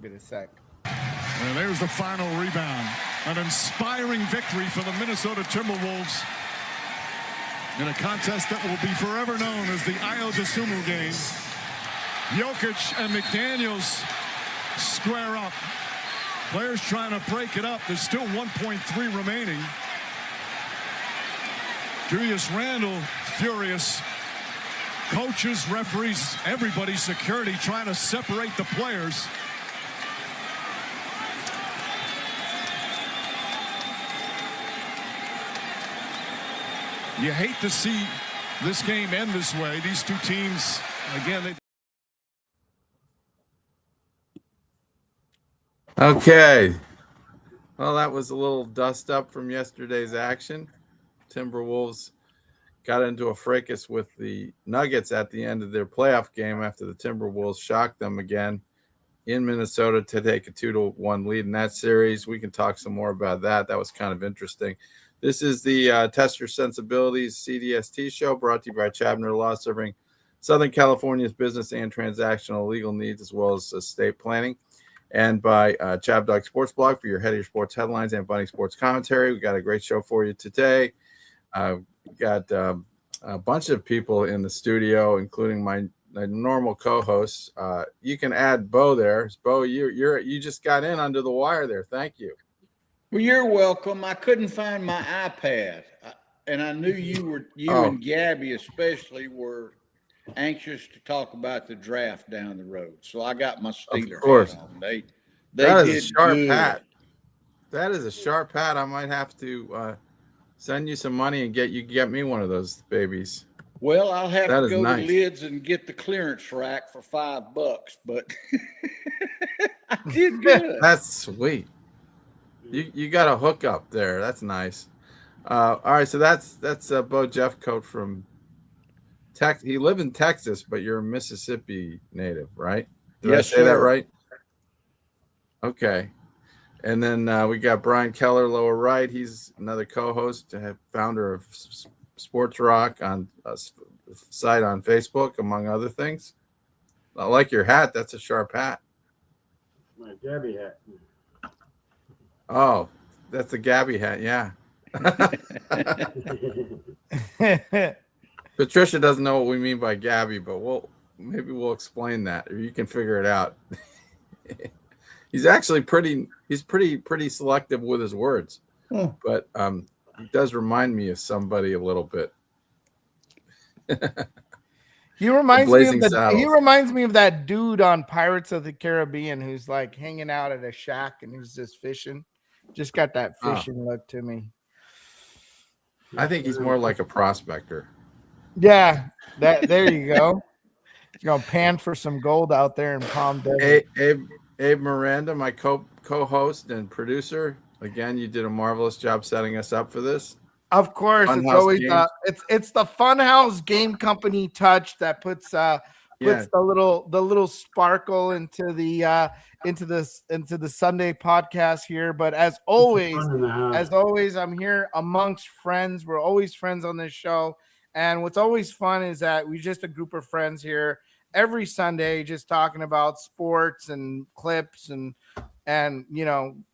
Give it a sec. And there's the final rebound. An inspiring victory for the Minnesota Timberwolves in a contest that will be forever known as the Ayo Dosunmu game. Jokic and McDaniels square up. Players trying to break it up. There's still 1.3 remaining. Julius Randle furious. Coaches, referees, everybody, security trying to separate the players. You hate to see this game end this way. These two teams, again, Okay. Well, that was a little dust up from yesterday's action. Timberwolves got into a fracas with the Nuggets at the end of their playoff game after the Timberwolves shocked them again in Minnesota to take a 2-1 lead in that series. We can talk some more about that. That was kind of interesting. This is the Test Your Sensibilities CDST show brought to you by Chabner Law, serving Southern California's business and transactional legal needs as well as estate planning, and by ChabDog Sports Blog for your head of your sports headlines and bunny sports commentary. We got a great show for you today. We got a bunch of people in the studio, including my normal co-hosts. You can add Bo there. Bo, you just got in under the wire there. Thank you. Well, you're welcome. I couldn't find my iPad, and I knew you and Gabby especially were anxious to talk about the draft down the road. So I got my Steeler hat on. They that did is a sharp good. hat. That is a sharp hat. I might have to send you some money and get me one of those babies. Well, I'll have to go nice. to Lids and get the clearance rack for $5, but I did good. That's sweet. You got a hookup there. That's nice. All right, so that's Bo Jeffcoat from Texas. He lived in Texas, but you're a Mississippi native, right? Did I say that right? Okay. And then we got Brian Keller, lower right. He's another co-host, founder of Sports Rock on a site on Facebook, among other things. I like your hat. That's a sharp hat. My Gabby hat. Oh, that's a Gabby hat. Yeah. Patricia doesn't know what we mean by Gabby, but maybe we'll explain that, or you can figure it out. He's actually pretty selective with his words, but he does remind me of somebody a little bit. He reminds me of that dude on Pirates of the Caribbean who's like hanging out at a shack and he's just fishing. Just got that fishing look to me. I think he's more like a prospector. Yeah, there you go. You're gonna pan for some gold out there in Palm Desert. Abe Miranda, my co-host and producer. Again, you did a marvelous job setting us up for this. Of course, Funhouse it's always games. it's the Funhouse Game Company touch that puts the little sparkle into the Sunday podcast here. But as always, I'm here amongst friends. We're always friends on this show, and what's always fun is that we're just a group of friends here every Sunday, just talking about sports and clips and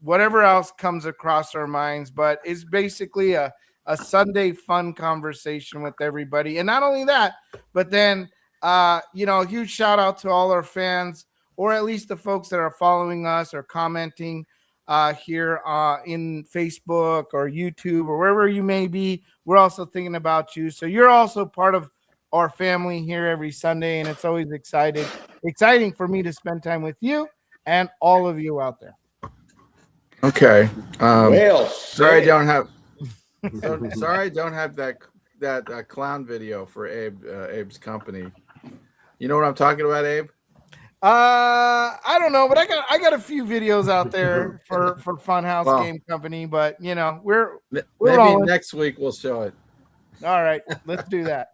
whatever else comes across our minds. But it's basically a Sunday fun conversation with everybody. And not only that, but then, a huge shout out to all our fans, or at least the folks that are following us or commenting here in Facebook or YouTube or wherever you may be. We're also thinking about you. So you're also part of our family here every Sunday. And it's always exciting for me to spend time with you and all of you out there. Okay. Sorry, I don't have that clown video for Abe's company. You know what I'm talking about, Abe? I don't know, but I got a few videos out there for Funhouse Game Company, but we're maybe rolling. Next week we'll show it. All right, let's do that.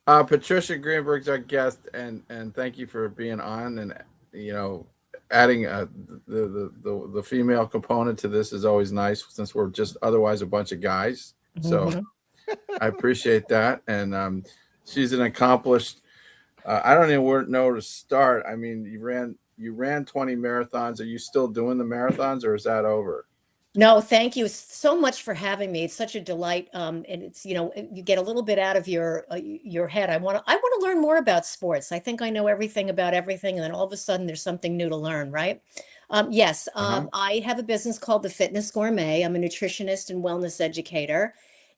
Patricia Greenberg's our guest, and thank you for being on, and adding the female component to this is always nice, since we're just otherwise a bunch of guys. So I appreciate that. And she's an accomplished, I don't even know where to start. I mean, you ran you ran 20 marathons. Are you still doing the marathons, or is that over? No, thank you so much for having me. It's such a delight. And it's, you get a little bit out of your head. I want to learn more about sports. I think I know everything about everything, and then all of a sudden there's something new to learn, right? Yes, I have a business called The Fitness Gourmet. I'm a nutritionist and wellness educator,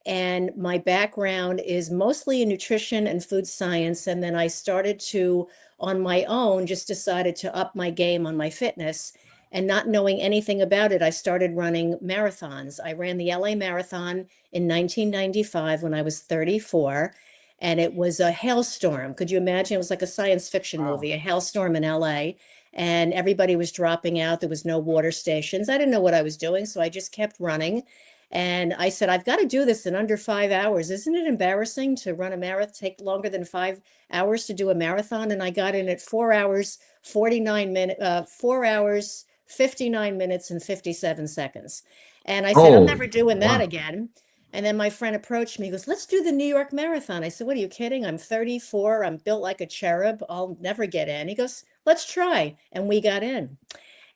and my background is mostly in nutrition and food science. And then I started to, on my own, just decided to up my game on my fitness. And not knowing anything about it, I started running marathons. I ran the LA Marathon in 1995 when I was 34, and it was a hailstorm. Could you imagine? It was like a science fiction movie, a hailstorm in LA, and everybody was dropping out. There was no water stations. I didn't know what I was doing, so I just kept running. And I said, I've got to do this in under 5 hours. Isn't it embarrassing to run a marathon, take longer than 5 hours to do a marathon? And I got in at 4 hours, 49 minutes, 4 hours, 59 minutes and 57 seconds. And I said, I'm never doing that again. And then my friend approached me, he goes, let's do the New York Marathon. I said, what are you kidding? I'm 34. I'm built like a cherub. I'll never get in. He goes, let's try. And we got in.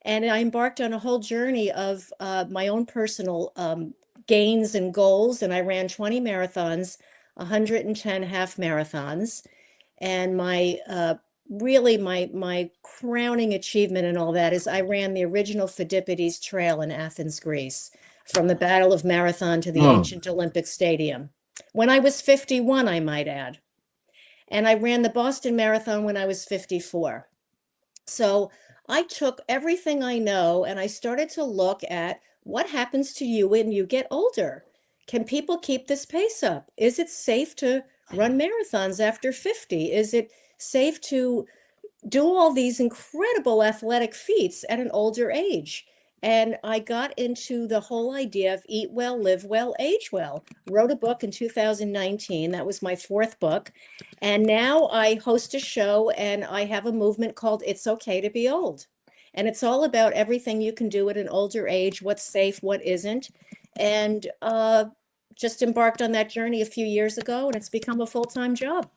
And I embarked on a whole journey of my own personal gains and goals. And I ran 20 marathons, 110 half marathons. And my really my crowning achievement and all that is I ran the original Pheidippides Trail in Athens, Greece, from the Battle of Marathon to the ancient Olympic Stadium. When I was 51, I might add. And I ran the Boston Marathon when I was 54. So I took everything I know and I started to look at what happens to you when you get older. Can people keep this pace up? Is it safe to run marathons after 50? Is it safe to do all these incredible athletic feats at an older age? And I got into the whole idea of eat well, live well, age well. Wrote a book in 2019. That was my 4th book. And now I host a show and I have a movement called It's Okay to Be Old. And it's all about everything you can do at an older age, what's safe, what isn't. And just embarked on that journey a few years ago, and it's become a full-time job.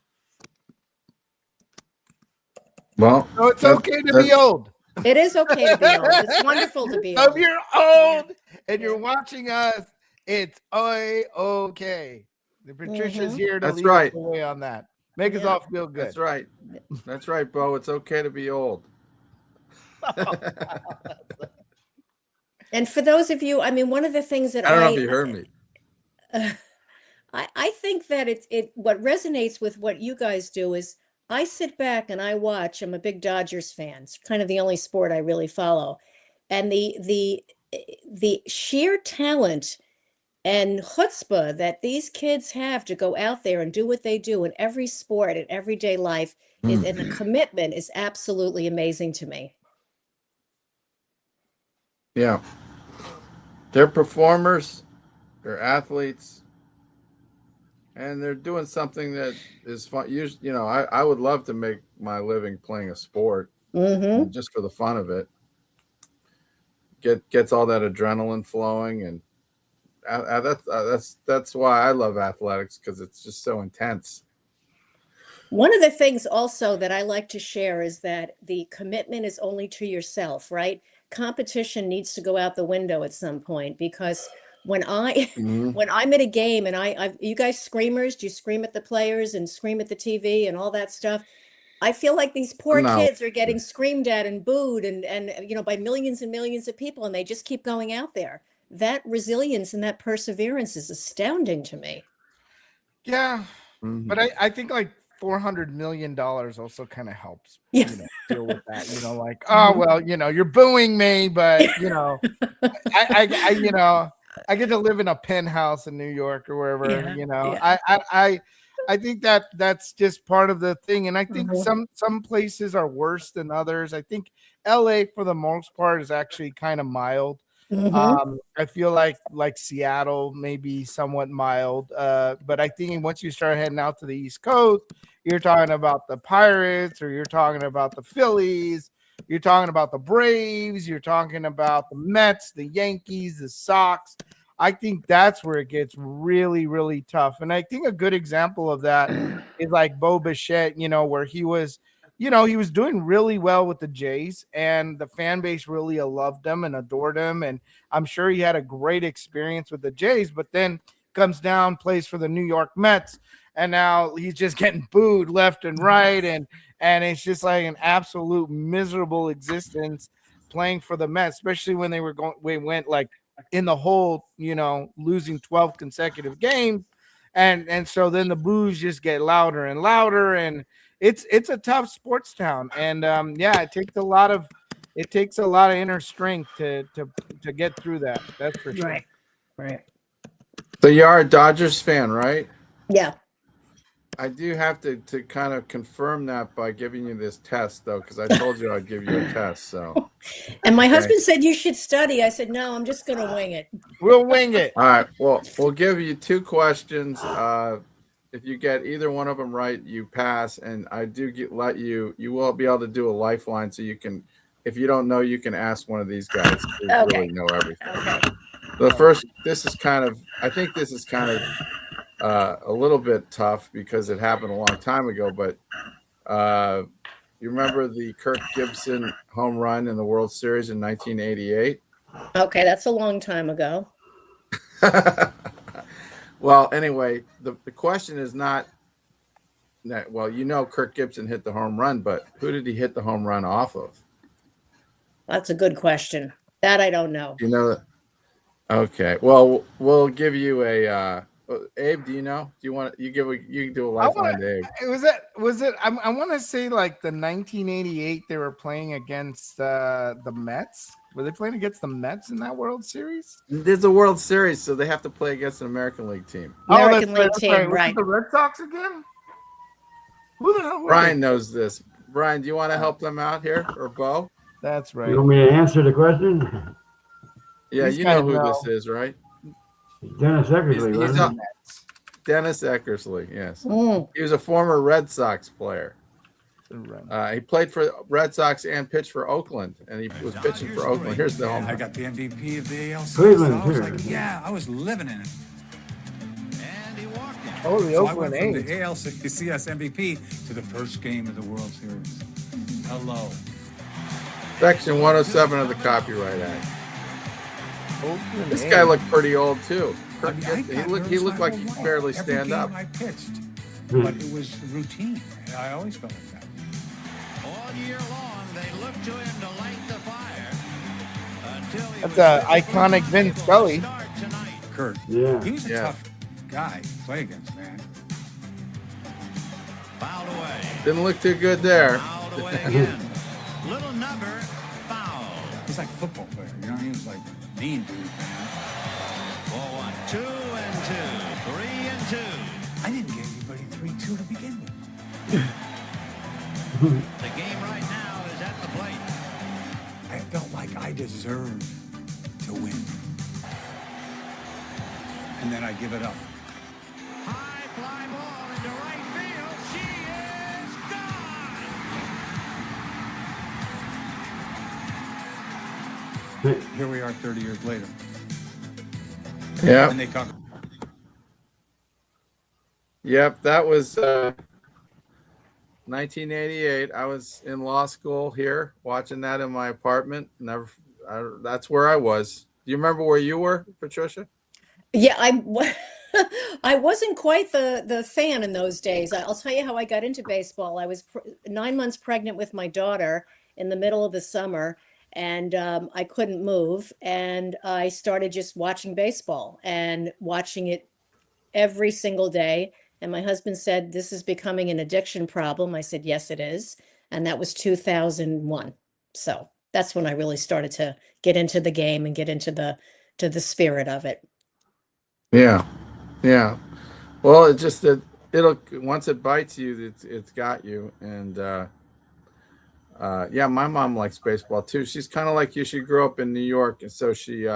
Well, so it's okay to be old. It is okay to be old. It's wonderful to be so old. If you're old and you're watching us, it's okay. The Patricia's here to lead us the way on that. Make us all feel good. That's right. That's right, Bo. It's okay to be old. And for those of you, I mean, one of the things that I don't know if you heard me. I think that it what resonates with what you guys do is I sit back and I watch. I'm a big Dodgers fan. It's kind of the only sport I really follow. And the sheer talent and chutzpah that these kids have to go out there and do what they do in every sport and everyday life is, and the commitment is absolutely amazing to me. Yeah. They're performers, they're athletes, and they're doing something that is fun. You know, I would love to make my living playing a sport just for the fun of it. Gets all that adrenaline flowing, and that's why I love athletics, because it's just so intense. One of the things also that I like to share is that the commitment is only to yourself, right? Competition needs to go out the window at some point, because when when I'm at a game and you guys screamers, do you scream at the players and scream at the TV and all that stuff? I feel like these poor kids are getting screamed at and booed and you know, by millions and millions of people, and they just keep going out there. That resilience and that perseverance is astounding to me. Yeah. But I think like $400 million also kind of helps, you know, deal with that, you know, like, oh, well, you know, you're booing me, but you know, I you know, I get to live in a penthouse in New York or wherever, you know, I think that's just part of the thing. And I think some places are worse than others. I think LA for the most part is actually kind of mild. I feel like Seattle may be somewhat mild, but I think once you start heading out to the East Coast, you're talking about the Pirates, or you're talking about the Phillies, you're talking about the Braves, you're talking about the Mets, the Yankees, the Sox. I think that's where it gets really, really tough. And I think a good example of that is like Bo Bichette, you know, where he was you know, he was doing really well with the Jays, and the fan base really loved him and adored him. And I'm sure he had a great experience with the Jays, but then comes down, plays for the New York Mets, and now he's just getting booed left and right. And it's just like an absolute miserable existence playing for the Mets, especially when we went like in the hole, you know, losing 12 consecutive games. And so then the boos just get louder and louder, and it's a tough sports town. And yeah, it takes a lot of inner strength to get through that. That's for sure. Right. So you are a Dodgers fan, right? Yeah. I do have to kind of confirm that by giving you this test, though, because I told you I'd give you a test. So, and my husband said you should study. I said, no, I'm just going to wing it. We'll wing it. All right. Well, we'll give you 2 questions. If you get either one of them right, you pass. And I do let you will be able to do a lifeline, so you can, if you don't know, you can ask one of these guys who really know everything. Okay. The first, I think this is kind of a little bit tough because it happened a long time ago, but you remember the Kirk Gibson home run in the World Series in 1988? Okay, that's a long time ago. Well, anyway, the question is not that, well, you know, Kirk Gibson hit the home run, but who did he hit the home run off of? That's a good question. That I don't know. You know that? Okay. Well, we'll give you a Abe, do you know? Do you want you can do a lifeline to Abe? Was it I want to say like the 1988 they were playing against the Mets. Were they playing against the Mets in that World Series? There's a World Series, so they have to play against an American League team. American League team, right. right. The Red Sox again? Who the hell? Brian knows this. Brian, do you want to help them out here, or Bo? That's right. You want me to answer the question? Yeah, you know who this is, right? Dennis Eckersley, wasn't it? Dennis Eckersley, yes. Mm. He was a former Red Sox player. He played for Red Sox and pitched for Oakland, and he was pitching for Oakland. Here's the home run. I got the MVP of the ALC. Cleveland, so I was too. like, yeah, I was living in it. And he walked it. Oh, the So I Oakland went from A's. the ALCS MVP to the first game of the World Series. Hello. Section 107 of the Copyright Act. Oakland This A's. guy looked pretty old too. I mean, I got He looked nervous like my he whole could barely life. Every stand game up. I pitched, but it was routine. I always felt like that. All year long, they looked to him to light the fire. Until he That's was a ready for iconic the Vince Scully. start tonight. Kurt, Yeah. he was a Yeah. tough guy to play against, man. Fouled away. Didn't look too good there. Fouled away again. Little number foul. He's like a football player, you know. He was like mean dude, man. Ball 1, 2 and 2, 3 and 2. I didn't give anybody 3-2 to begin with. The game right now is at the plate. I felt like I deserved to win. And then I give it up. High fly ball into right field. She is gone. Here we are 30 years later. Yeah. And they talk. Yep, that was 1988. I was in law school here, watching that in my apartment. That's where I was. Do you remember where you were, Patricia? Yeah, I wasn't quite the fan in those days. I'll tell you how I got into baseball. I was 9 months pregnant with my daughter in the middle of the summer, and I couldn't move. And I started just watching baseball and watching it every single day. And my husband said, "This is becoming an addiction problem." I said, "Yes, it is." And that was 2001. So that's when I really started to get into the game and get into the spirit of it. Yeah. Well, it's just that it'll once it bites you, it's got you. And yeah, my mom likes baseball too. She's kind of like you. She grew up in New York, and so she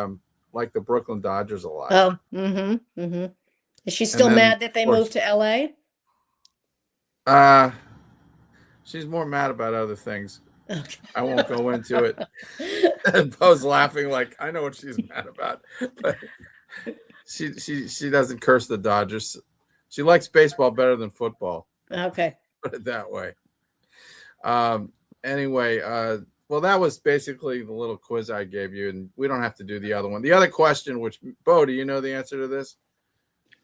liked the Brooklyn Dodgers a lot. Oh, Is she still mad that they moved to LA? She's more mad about other things. Okay. I won't go into it. And Bo's laughing like I know what she's mad about, but she doesn't curse the Dodgers. She likes baseball better than football. Okay. Put it that way. Anyway, well, that was basically the little quiz I gave you, and we don't have to do the other one. The other question, which, Bo, do you know the answer to this?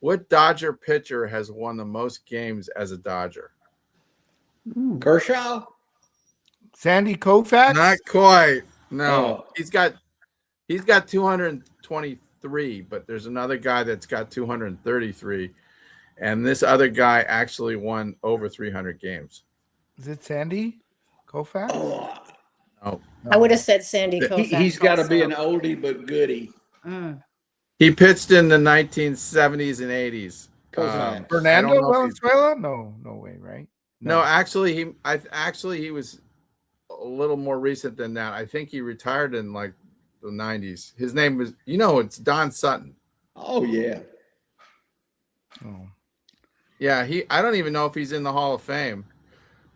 What Dodger pitcher has won the most games as a Dodger? Kershaw? Sandy Koufax? Not quite. No. Oh. He's got 223, but there's another guy that's got 233. And this other guy actually won over 300 games. Is it Sandy Koufax? Oh, No. I would have said Sandy Koufax. he's got to be an also. oldie but goodie. He pitched in the 1970s and 80s. Koufax. Fernando I don't know if he's- Valenzuela? No way, right? No, actually, he was a little more recent than that. I think he retired in like the 90s. His name was, it's Don Sutton. Oh, yeah. Oh. Yeah, I don't even know if he's in the Hall of Fame.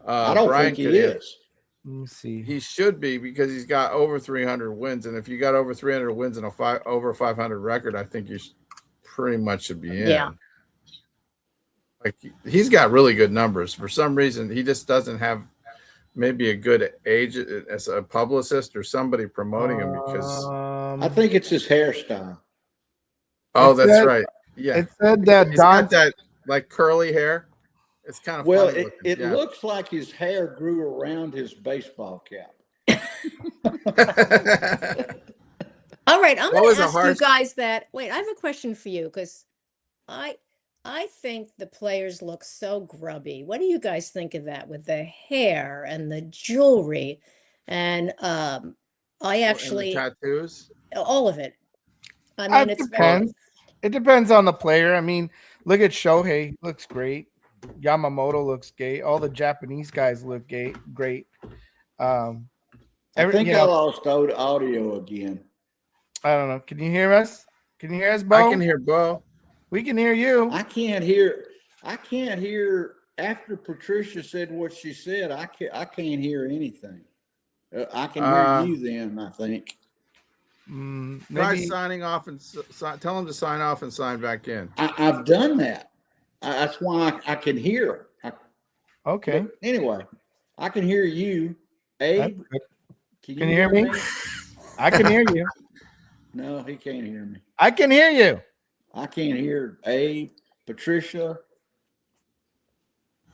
I don't Brian think he could is. Let me see. He should be, because he's got over 300 wins, and if you got over 300 wins and over 500 record, I think you pretty much should be in. Yeah. Like, he's got really good numbers. For some reason, he just doesn't have maybe a good agent as a publicist or somebody promoting him, because I think it's his hairstyle. that's right. Yeah, It said that he's Don got that like curly hair. It's kind of Well, funny it looking. looks like his hair grew around his baseball cap. All right, I'm What going was to a ask you harsh- guys that. Wait, I have a question for you because I think the players look so grubby. What do you guys think of that with the hair and the jewelry? And I And actually the tattoos. all of it. I mean, It it's depends. It depends on the player. I mean, look at Shohei. He looks great. Yamamoto looks great. All the Japanese guys look great. I think I lost audio again. I don't know. Can you hear us? Can you hear us, Bo? I can hear Bo. We can hear you. I can't hear. After Patricia said what she said, I can't hear anything. I can hear you then, I think. Try Maybe signing off and tell him to sign off and sign back in. I've done that. That's why I can hear. okay. But anyway, I can hear you. Abe, Can you hear me? I can hear you. No, he can't hear me. I can hear you. I can't hear Abe, Patricia.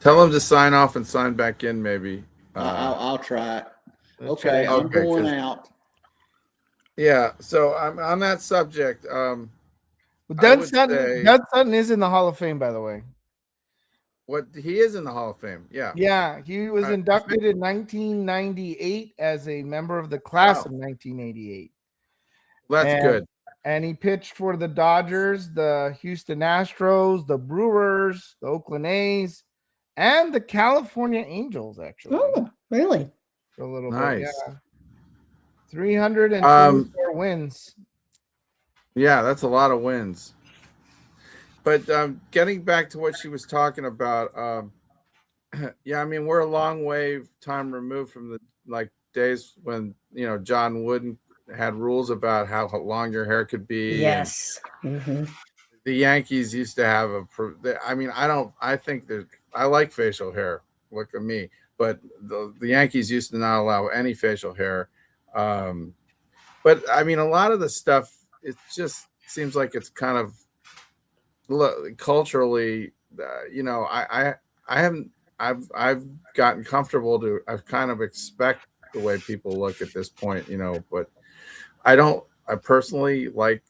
Tell him to sign off and sign back in, maybe. I'll try it. Let's Okay, try I'm Okay, going 'cause- out. Yeah. So I'm on that subject. Well, I Doug would Sutton, say- Doug Sutton is in the Hall of Fame, by the way. What he is in the Hall of Fame. Yeah. Yeah, he was I- inducted in 1998 as a member of the class Wow. of 1988. That's And- good. And he pitched for the Dodgers, the Houston Astros, the Brewers, the Oakland A's, and the California Angels, actually. Oh, really? For a little Nice. bit. Yeah. 324 wins. Yeah, that's a lot of wins. But getting back to what she was talking about, yeah, I mean, we're a long way time removed from the days when John Wooden had rules about how long your hair could be. Yes. Mm-hmm. The Yankees used to have I like facial hair. Look at me. But the Yankees used to not allow any facial hair. But I mean, a lot of the stuff, it just seems like it's kind of culturally, I've gotten comfortable I've kind of expect the way people look at this point, but I personally like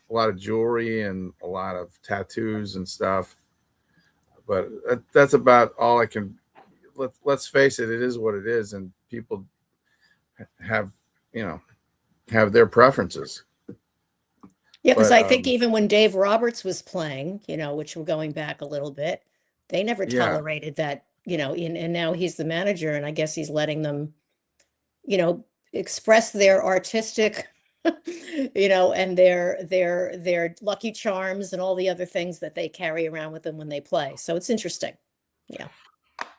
a lot of jewelry and a lot of tattoos and stuff, but that's about all I can. Let's face it, it is what it is, and people have their preferences. Yeah, because But, I think even when Dave Roberts was playing, which we're going back a little bit, they never Yeah. tolerated that, and now he's the manager, and I guess he's letting them, express their artistic, and their Lucky Charms and all the other things that they carry around with them when they play. So it's interesting. Yeah.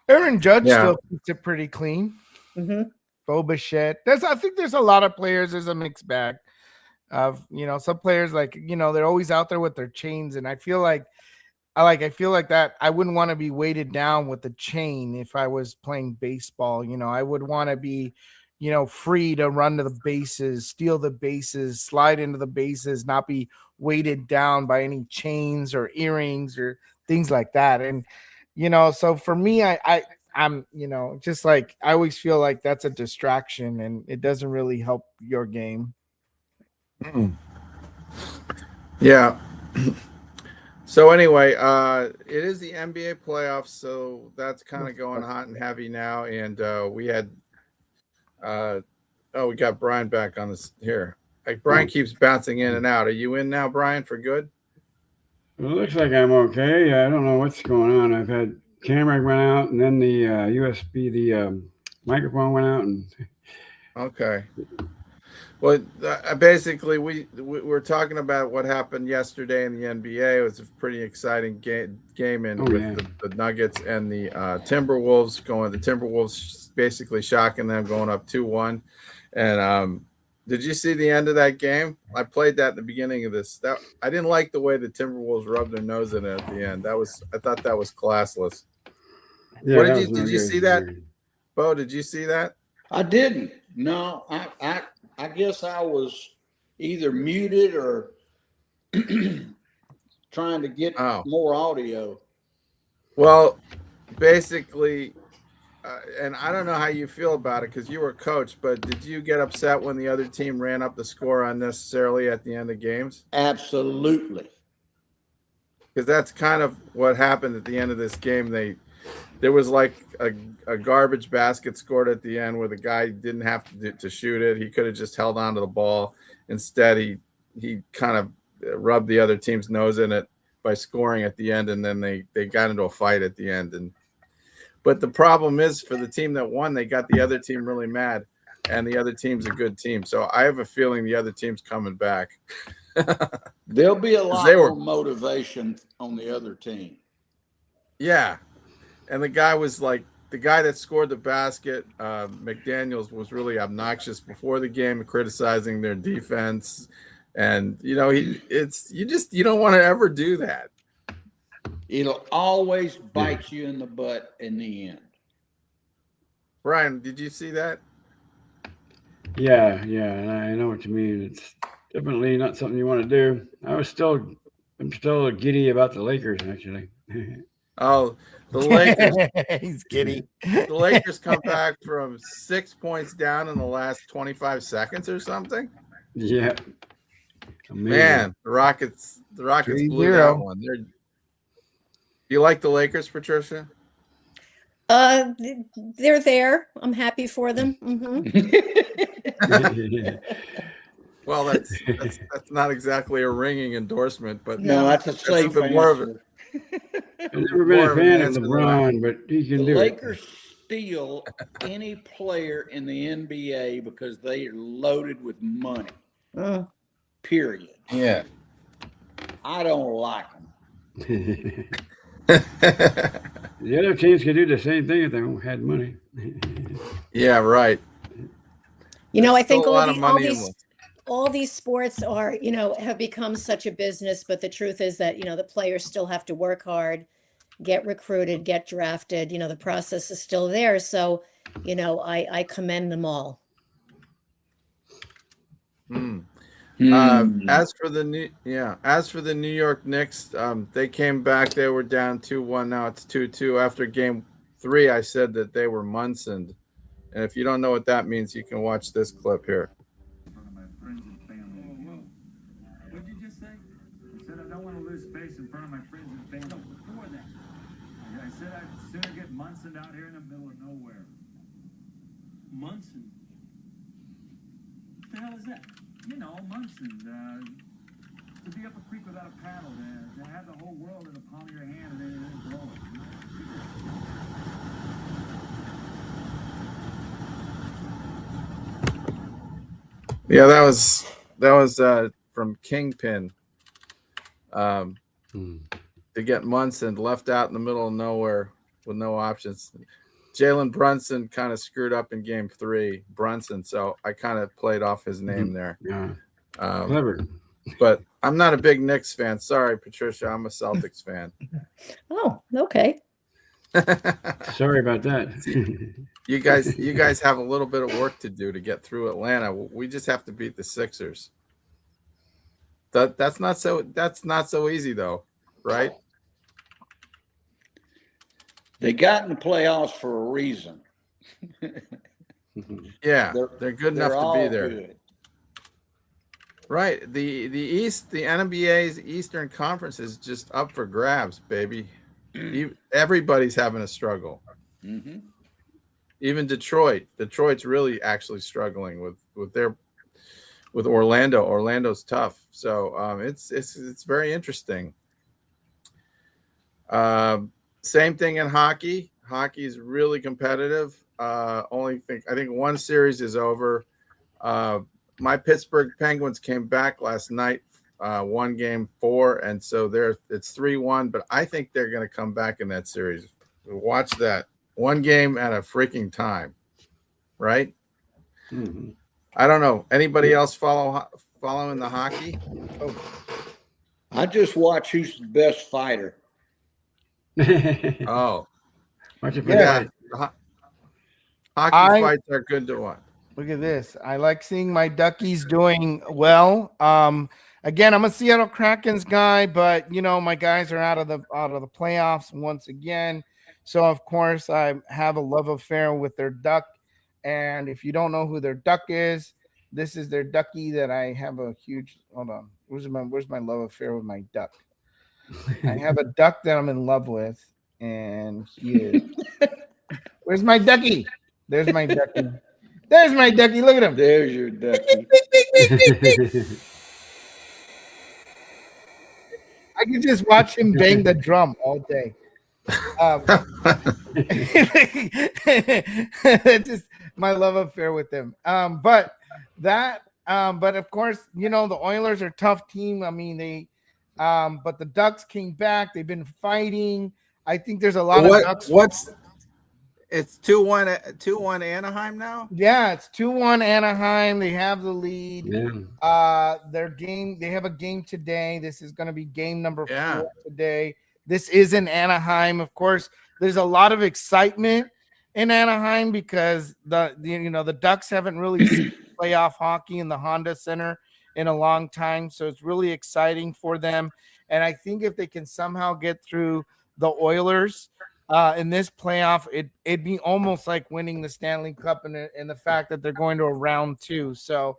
Aaron Judge Yeah. still keeps it pretty clean. Mm-hmm. Bo Bichette. I think there's a lot of players. There's a mixed bag of, some players they're always out there with their chains. And I feel like I feel like that I wouldn't want to be weighted down with the chain if I was playing baseball. I would want to be, free to run to the bases, steal the bases, slide into the bases, not be weighted down by any chains or earrings or things like that. And, so for me, I'm, just like, I always feel like that's a distraction and it doesn't really help your game. Yeah. So anyway, it is the NBA playoffs, so that's kind of going hot and heavy now. And we had, we got Brian back on this here. Like Brian keeps bouncing in and out. Are you in now, Brian, for good? It looks like I'm okay. I don't know what's going on. I've had camera went out, and then the USB, the microphone went out, and okay. Well, basically, we're talking about what happened yesterday in the NBA. It was a pretty exciting game with the Nuggets and the Timberwolves going. The Timberwolves basically shocking them, going up 2-1. And did you see the end of that game? I played that in the beginning of this. I didn't like the way the Timberwolves rubbed their nose in it at the end. I thought that was classless. Yeah, did you see that, Bo? Did you see that? I didn't. No, I guess I was either muted or trying to get more audio. Well, basically, and I don't know how you feel about it because you were coach, but did you get upset when the other team ran up the score unnecessarily at the end of games? Absolutely. Because that's kind of what happened at the end of this game. There was like a garbage basket scored at the end where the guy didn't have to shoot it. He could have just held on to the ball. Instead, he kind of rubbed the other team's nose in it by scoring at the end, and then they got into a fight at the end. But the problem is for the team that won, they got the other team really mad, and the other team's a good team. So I have a feeling the other team's coming back. There'll be a lot more motivation on the other team. Yeah. And the guy that scored the basket, McDaniels, was really obnoxious before the game, criticizing their defense. And, you don't want to ever do that. It'll always bite you in the butt in the end. Brian, did you see that? Yeah, I know what you mean. It's definitely not something you want to do. I'm still giddy about the Lakers, actually. Oh, the Lakers. He's giddy. The Lakers come back from 6 points down in the last 25 seconds or something. Yeah. Amazing. Man, the Rockets blew that one. Do you like the Lakers, Patricia? They're there. I'm happy for them. Mm-hmm. Well, that's not exactly a ringing endorsement, but no, that's a safe bit more of it. I've never been a fan of LeBron, but he can do it. The Lakers steal any player in the NBA because they are loaded with money. Period. Yeah. I don't like them. The other teams could do the same thing if they had money. Yeah, right. I think all these sports are, have become such a business, but the truth is that, the players still have to work hard, get recruited, get drafted, the process is still there. So, I commend them all. As for the New York Knicks, they came back. They were down 2-1. Now it's 2-2. After game 3, I said that they were Brunsoned. And if you don't know what that means, you can watch this clip here. What did you just say? I said I don't want to lose space in front of my friends and family. No, before that. I said I'd sooner get Brunsoned out here in the middle of nowhere. Brunsoned? What the hell is that? Brunsoned. To be up a creek without a paddle, to have the whole world in the palm of your hand and then blow it. Yeah, that was from Kingpin. To get Brunsoned, left out in the middle of nowhere with no options. Jalen Brunson kind of screwed up in game 3, Brunsoned. So I kind of played off his name there. Yeah. Clever. But I'm not a big Knicks fan. Sorry, Patricia. I'm a Celtics fan. Oh, okay. Sorry about that. You guys have a little bit of work to do to get through Atlanta. We just have to beat the Sixers. That's not so easy though, right? They got in the playoffs for a reason. Yeah, they're good enough to be there. Good. Right. The East, the NBA's Eastern Conference is just up for grabs, baby. Everybody's having a struggle. Mm-hmm. Even Detroit. Detroit's really actually struggling with Orlando. Orlando's tough. So it's very interesting. Same thing in hockey. Hockey is really competitive. I think one series is over. My Pittsburgh Penguins came back last night, won game 4, and so it's 3-1. But I think they're going to come back in that series. Watch that. One game at a freaking time, right? Mm-hmm. I don't know. Anybody else following the hockey? Oh. I just watch who's the best fighter. Oh, Yeah. Hockey fights are good to watch. Look at this. I like seeing my Duckies doing well. Again, I'm a Seattle Krakens guy, but my guys are out of the playoffs once again. So of course I have a love affair with their duck. And if you don't know who their duck is, this is their ducky that I have a huge. Hold on. Where's my love affair with my duck? I have a duck that I'm in love with, and he is. Where's my ducky? There's my ducky. There's my ducky. Look at him. There's your ducky. I can just watch him bang the drum all day. Just my love affair with him. But of course, the Oilers are a tough team. I mean, but the Ducks came back. They've been fighting. I think there's a lot of Ducks. It's 2-1 Anaheim now? Yeah, it's 2-1 Anaheim. They have the lead. Yeah. They have a game today. This is going to be game number 4 today. This is in Anaheim. Of course, there's a lot of excitement in Anaheim because the Ducks haven't really seen playoff hockey in the Honda Center in a long time. So it's really exciting for them. And I think if they can somehow get through the Oilers in this playoff, it'd be almost like winning the Stanley Cup and the fact that they're going to a round 2. So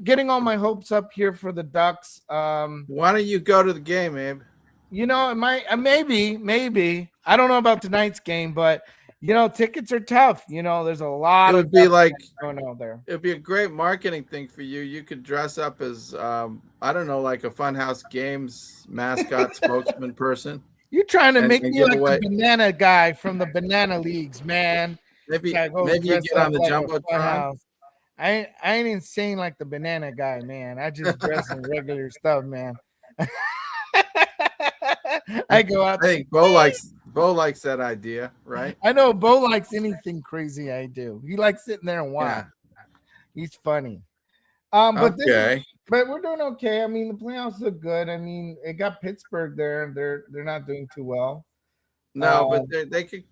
getting all my hopes up here for the Ducks. Why don't you go to the game, Abe? Maybe. I don't know about tonight's game, but tickets are tough. There's a lot of going on there. It'd be a great marketing thing for you. You could dress up as I don't know, like a Funhouse Games mascot spokesman person. You're trying to make me like the banana guy from the Banana Leagues, man. Maybe you get on the Jumbotron. I ain't insane like the banana guy, man. I just dress in regular stuff, man. I go out. I think Bo likes that idea, right? I know Bo likes anything crazy I do. He likes sitting there and watch. Yeah. He's funny. But we're doing okay. I mean, the playoffs look good. I mean, it got Pittsburgh there. They're not doing too well. No, but they could.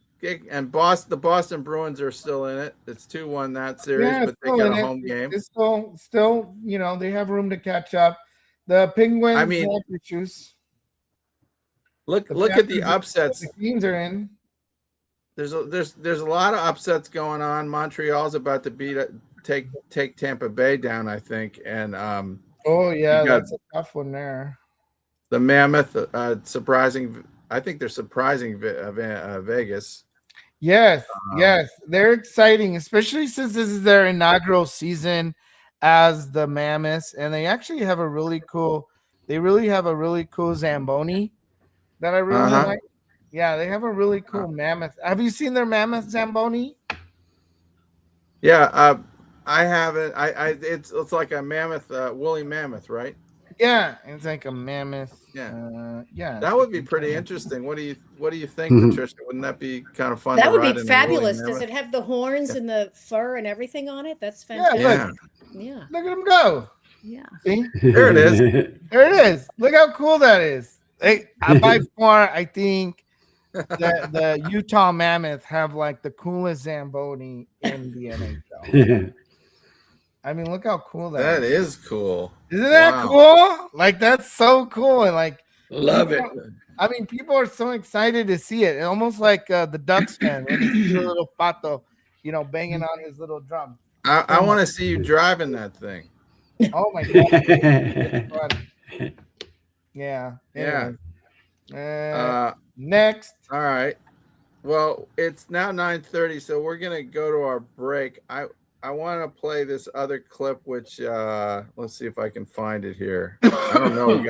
And the Boston Bruins are still in it. It's 2-1 that series, but they got a home game. It's still, they have room to catch up. The Penguins have issues. Look at the upsets. The teams are in. There's a lot of upsets going on. Montreal's about to take Tampa Bay down, I think. And that's a tough one there. The Mammoth surprising. I think they're surprising Vegas. Yes, they're exciting, especially since this is their inaugural season as the Mammoths, and they actually have a really cool. They really have a really cool Zamboni that I really like. Yeah, they have a really cool Mammoth. Have you seen their Mammoth Zamboni? Yeah, I haven't. It's like a mammoth, woolly mammoth, right? Yeah, it's like a mammoth. Yeah. That would be pretty interesting. What do you think, Patricia? Wouldn't that be kind of fun? That would be fabulous. Does it have the horns and the fur and everything on it? That's fantastic. Yeah. Look at him go. Yeah. See? There it is. There it is. Look how cool that is. Hey, by far, I think that the Utah Mammoth have like the coolest Zamboni in the NHL. I mean, look how cool That is cool. Isn't that cool? Like, that's so cool. And like, love it. I mean, people are so excited to see it. Almost like the Ducks fan when you see the little Pato, banging on his little drum. I want to see you driving that thing. Oh my God. Yeah. Yeah. Next. All right. Well, it's now 9:30, so we're gonna go to our break. I want to play this other clip, which let's see if I can find it here. I don't know. I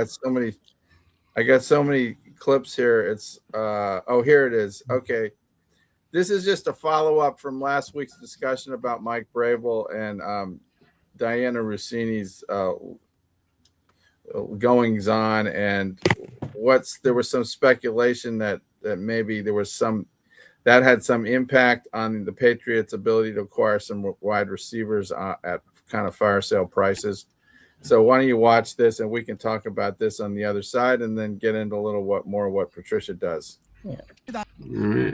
got so many clips here. It's here it is. Okay. This is just a follow-up from last week's discussion about Mike Vrabel and Dianna Rossini's goings on, and there was some speculation that maybe there was some that had some impact on the Patriots' ability to acquire some wide receivers at kind of fire sale prices. So why don't you watch this, and we can talk about this on the other side, and then get into a little more what Patricia does. Yeah.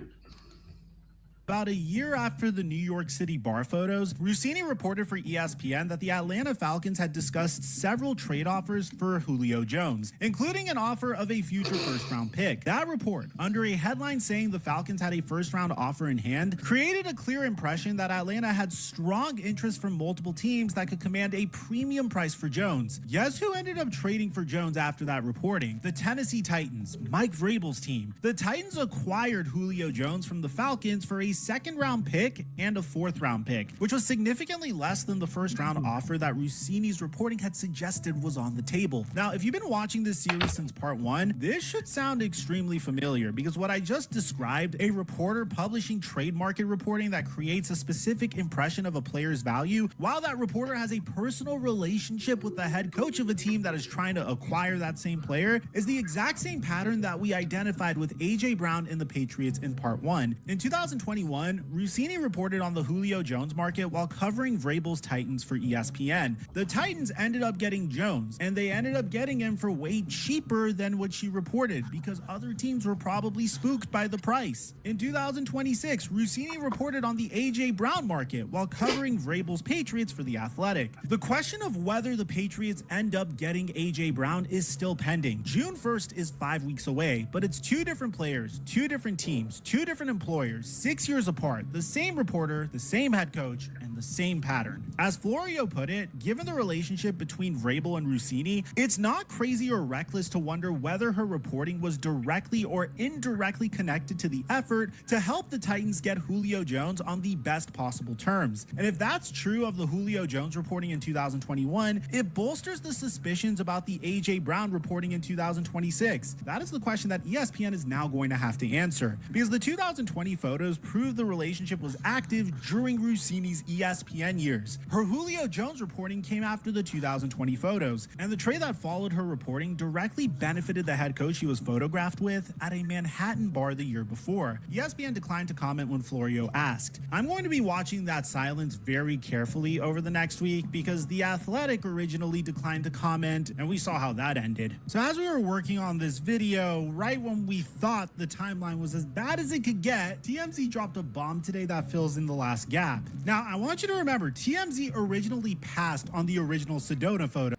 About a year after the New York City bar photos, Rossini reported for ESPN that the Atlanta Falcons had discussed several trade offers for Julio Jones, including an offer of a future first-round pick. That report, under a headline saying the Falcons had a first-round offer in hand, created a clear impression that Atlanta had strong interest from multiple teams that could command a premium price for Jones. Guess who ended up trading for Jones after that reporting? The Tennessee Titans, Mike Vrabel's team. The Titans acquired Julio Jones from the Falcons for a second-round pick and a fourth-round pick, which was significantly less than the first-round offer that Rossini's reporting had suggested was on the table. Now, if you've been watching this series since part 1, this should sound extremely familiar, because what I just described, a reporter publishing trade market reporting that creates a specific impression of a player's value, while that reporter has a personal relationship with the head coach of a team that is trying to acquire that same player, is the exact same pattern that we identified with A.J. Brown and the Patriots in part 1. In 2021, Rossini reported on the Julio Jones market while covering Vrabel's Titans for ESPN. The Titans ended up getting Jones, and they ended up getting him for way cheaper than what she reported, because other teams were probably spooked by the price. In 2026, Rossini reported on the A.J. Brown market while covering Vrabel's Patriots for The Athletic. The question of whether the Patriots end up getting A.J. Brown is still pending. June 1st is 5 weeks away, but it's 2 different players, 2 different teams, 2 different employers, 6 years apart, the same reporter, the same head coach, and the same pattern. As Florio put it, given the relationship between Vrabel and Rossini, it's not crazy or reckless to wonder whether her reporting was directly or indirectly connected to the effort to help the Titans get Julio Jones on the best possible terms. And if that's true of the Julio Jones reporting in 2021, it bolsters the suspicions about the A.J. Brown reporting in 2026. That is the question that ESPN is now going to have to answer, because the 2020 photos prove the relationship was active during Rossini's ESPN years. Her Julio Jones reporting came after the 2020 photos, and the trade that followed her reporting directly benefited the head coach she was photographed with at a Manhattan bar the year before. ESPN declined to comment when Florio asked. I'm going to be watching that silence very carefully over the next week, because The Athletic originally declined to comment, and we saw how that ended. So as we were working on this video, right when we thought the timeline was as bad as it could get, TMZ dropped a bomb today that fills in the last gap. Now, I want you to remember, TMZ originally passed on the original Sedona photo.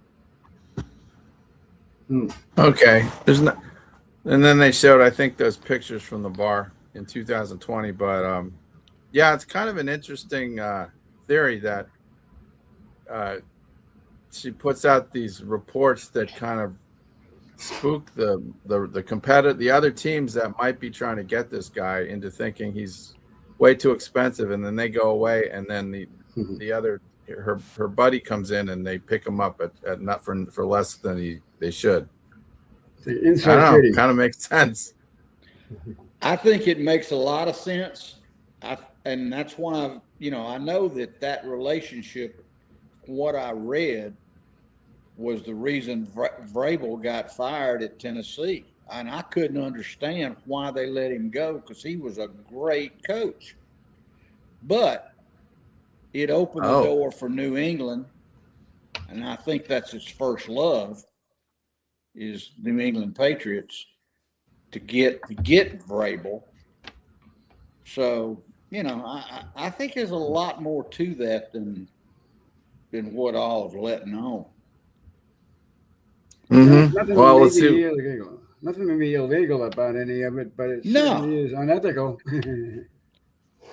Okay. And then they showed, I think, those pictures from the bar in 2020. But yeah, it's kind of an interesting theory that she puts out these reports that kind of spook the other teams that might be trying to get this guy into thinking he's way too expensive, and then they go away, and then the other her buddy comes in and they pick him up at not for less than they should. I don't know, kind of makes sense. I think it makes a lot of sense. And that's why I know that relationship, what I read, was the reason Vrabel got fired at Tennessee. And I couldn't understand why they let him go, because he was a great coach. But it opened the door for New England and I think that's his first love is New England Patriots to get Vrabel. So, you know, I think there's a lot more to that than what all is letting on. Nothing Well, let's may be see. illegal. Nothing may be illegal about any of it, but it No. certainly is unethical.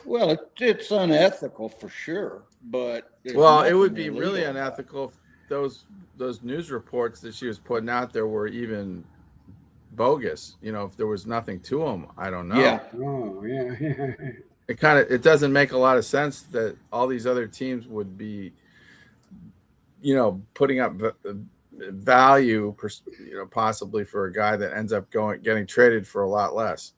Well, it's unethical for sure, but Well, it would be really unethical if those news reports that she was putting out there were even bogus. You know, if there was nothing to them, I don't know. Yeah. Oh, yeah. It doesn't make a lot of sense that all these other teams would be, you know, putting up value, you know, possibly for a guy that ends up getting traded for a lot less.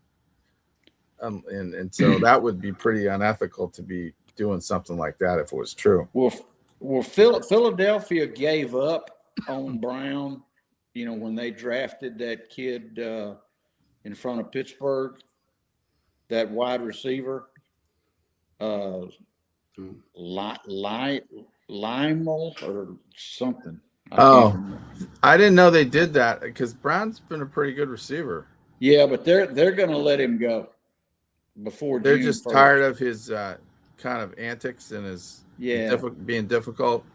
And so that would be pretty unethical to be doing something like that if it was true. Well, Philadelphia gave up on Brown, you know, when they drafted that kid in front of Pittsburgh, that wide receiver, Lymel or something. I didn't know they did that because Brown's been a pretty good receiver. Yeah, but they're going to let him go before they're June just 1st. tired of his kind of antics and his being difficult.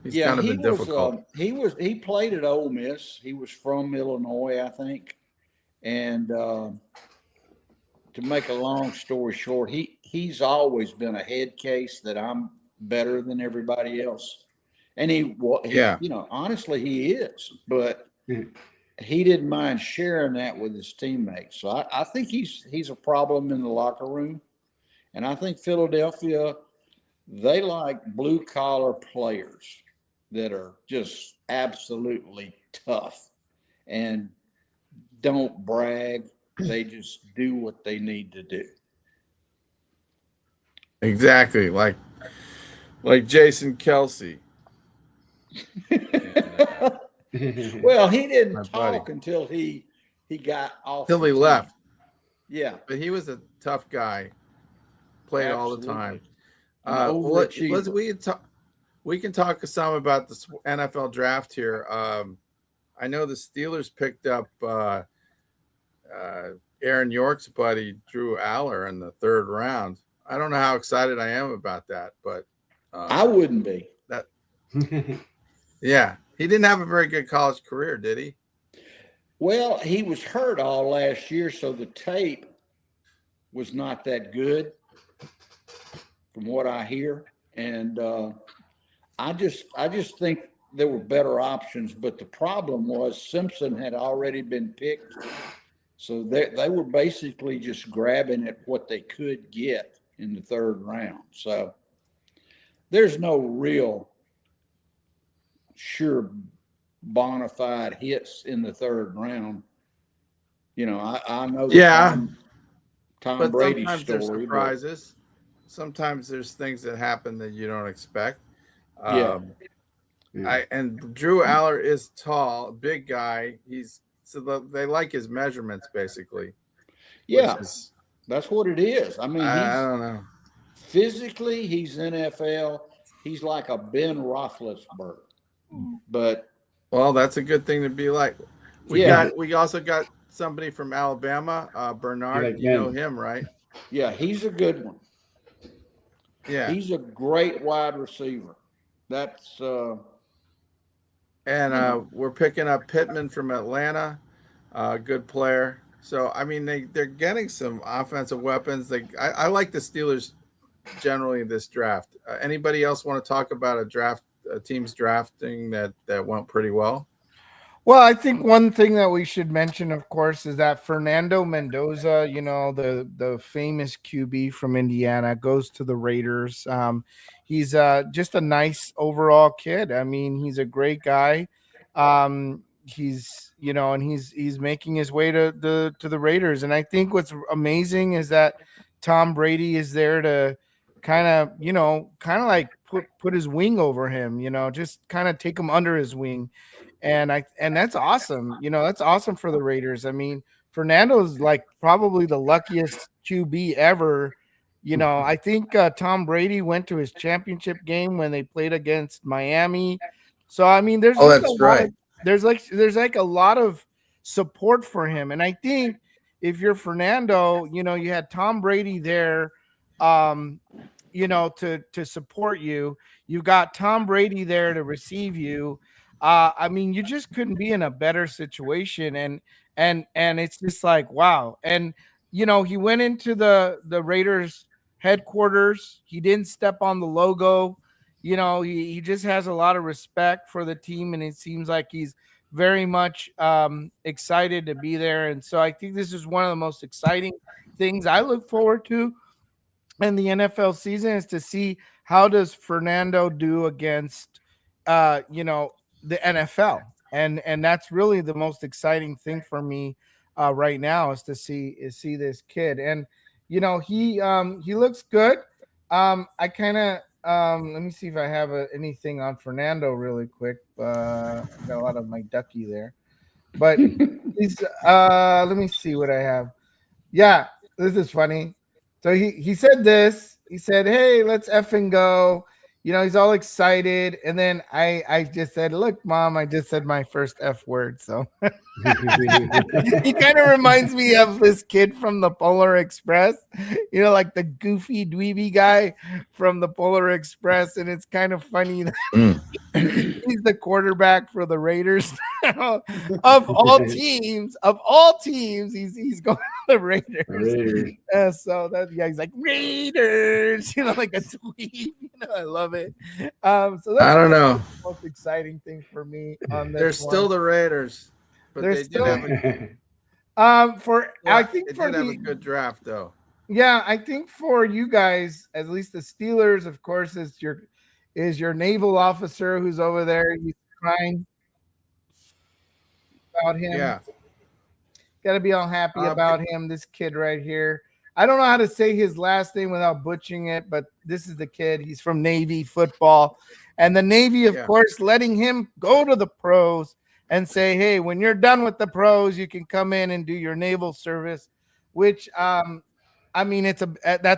He's kind of been difficult. He played at Ole Miss. He was from Illinois, I think. And to make a long story short, he's always been a head case that I'm better than everybody else. And he you know, honestly, he is. But he didn't mind sharing that with his teammates. So I think he's a problem in the locker room. And I think Philadelphia, they like blue-collar players that are just absolutely tough and don't brag. They just do what they need to do. Exactly, like Jason Kelsey. Well, he didn't talk until he got off. Until he left. Yeah. But he was a tough guy. Played all the time. We can talk some about the NFL draft here. I know the Steelers picked up Aaron York's buddy, Drew Aller, in the 3rd round. I don't know how excited I am about that, but I wouldn't be. Yeah. He didn't have a very good college career, did he? Well, he was hurt all last year, so the tape was not that good from what I hear. And I just think there were better options, but the problem was Simpson had already been picked. So they were basically just grabbing at what they could get in the 3rd round. So there's no real sure bona fide hits in the 3rd round. You know, I know Tom Brady's sometimes story. There's surprises. Sometimes there's things that happen that you don't expect. And Drew Aller is tall, big guy. They like his measurements basically. Yeah, that's what it is. I mean, I don't know. Physically, he's NFL. He's like a Ben Roethlisberger. But that's a good thing to be like. We also got somebody from Alabama, Bernard. You know him, right? Yeah, he's a good one. Yeah, he's a great wide receiver. That's we're picking up Pittman from Atlanta, good player. So I mean, they're getting some offensive weapons. I like the Steelers generally in this draft. Anybody else want to talk about a team's drafting that went pretty well? Well, I think one thing that we should mention, of course, is that Fernando Mendoza, you know, the famous QB from Indiana, goes to the Raiders. He's just a nice overall kid. I mean, he's a great guy. He's making his way to the Raiders. And I think what's amazing is that Tom Brady is there to kind of like put his wing over him, you know, just kind of take him under his wing. And that's awesome. You know, that's awesome for the Raiders. I mean, Fernando's like probably the luckiest QB ever. You know, I think Tom Brady went to his championship game when they played against Miami. So I mean, there's Oh, just that's a lot right. of, there's like a lot of support for him, and I think if you're Fernando, you know, you had Tom Brady there, you know, to support you. You got Tom Brady there to receive you. I mean, you just couldn't be in a better situation, and it's just like wow. And you know, he went into the Raiders headquarters. He didn't step on the logo. You know, he just has a lot of respect for the team, and it seems like he's very much excited to be there. And so I think this is one of the most exciting things I look forward to in the NFL season is to see how does Fernando do against you know, the NFL. And that's really the most exciting thing for me right now is to see this kid. And you know, he looks good. I kind of let me see if I have anything on Fernando really quick. I got a lot of my ducky there. But he's let me see what I have. Yeah, this is funny. So he said this. He said, "Hey, let's effing go." You know, he's all excited, and then I just said, "Look, Mom, I just said my first F word." So he kind of reminds me of this kid from the Polar Express. You know, like the goofy dweeby guy from the Polar Express, and it's kind of funny that he's the quarterback for the Raiders. Of all teams, he's going to the Raiders. So that he's like Raiders, you know, like a tweet. You know, I love it. So that's I don't know. the most exciting thing for me on this. They're still the Raiders, but They're they still did have I think they for did have a the good draft though. yeah, I think for you guys, at least the Steelers, of course, is your naval officer who's over there. He's crying about him. Yeah. Got to be all happy about him. This kid right here. I don't know how to say his last name without butchering it, but this is the kid. He's from Navy football. And the Navy, of course, letting him go to the pros and say, hey, when you're done with the pros, you can come in and do your naval service, which I mean, that's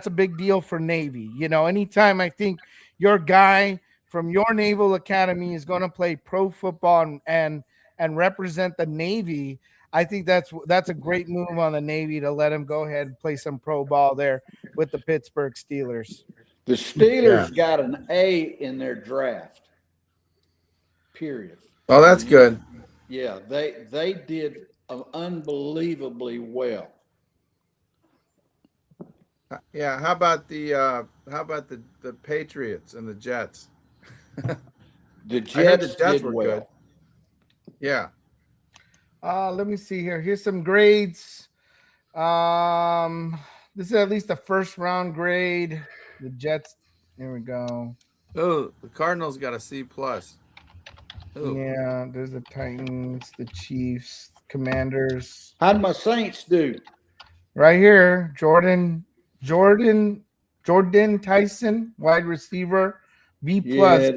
a big deal for Navy. You know, anytime I think your guy from your naval academy is going to play pro football and represent the Navy, I think that's a great move on the Navy to let him go ahead and play some pro ball there with the Pittsburgh Steelers. The Steelers got an A in their draft. Period. Oh, that's good. Yeah, they did unbelievably well. Yeah, how about the Patriots and the Jets? The Jets did were well. good. Yeah. Let me see here. Here's some grades. This is at least a first round grade. The Jets. Here we go. Oh, the Cardinals got a C+. Ooh. Yeah, there's the Titans, the Chiefs, Commanders. How'd my Saints do? Right here, Jordan Tyson, wide receiver, B+. Yeah,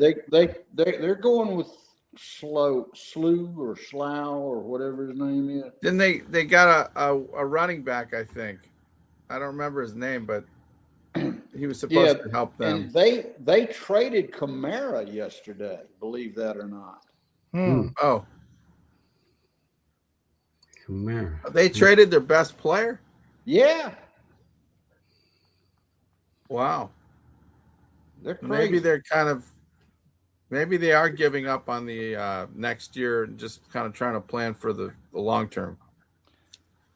they're going with Slew or Slough or whatever his name is. Then they got a running back, I think. I don't remember his name, but he was supposed to help them. And they traded Kamara yesterday, believe that or not. Oh. Kamara. They traded their best player? Yeah. Wow. They're crazy. Maybe they are giving up on the next year and just kind of trying to plan for the long term.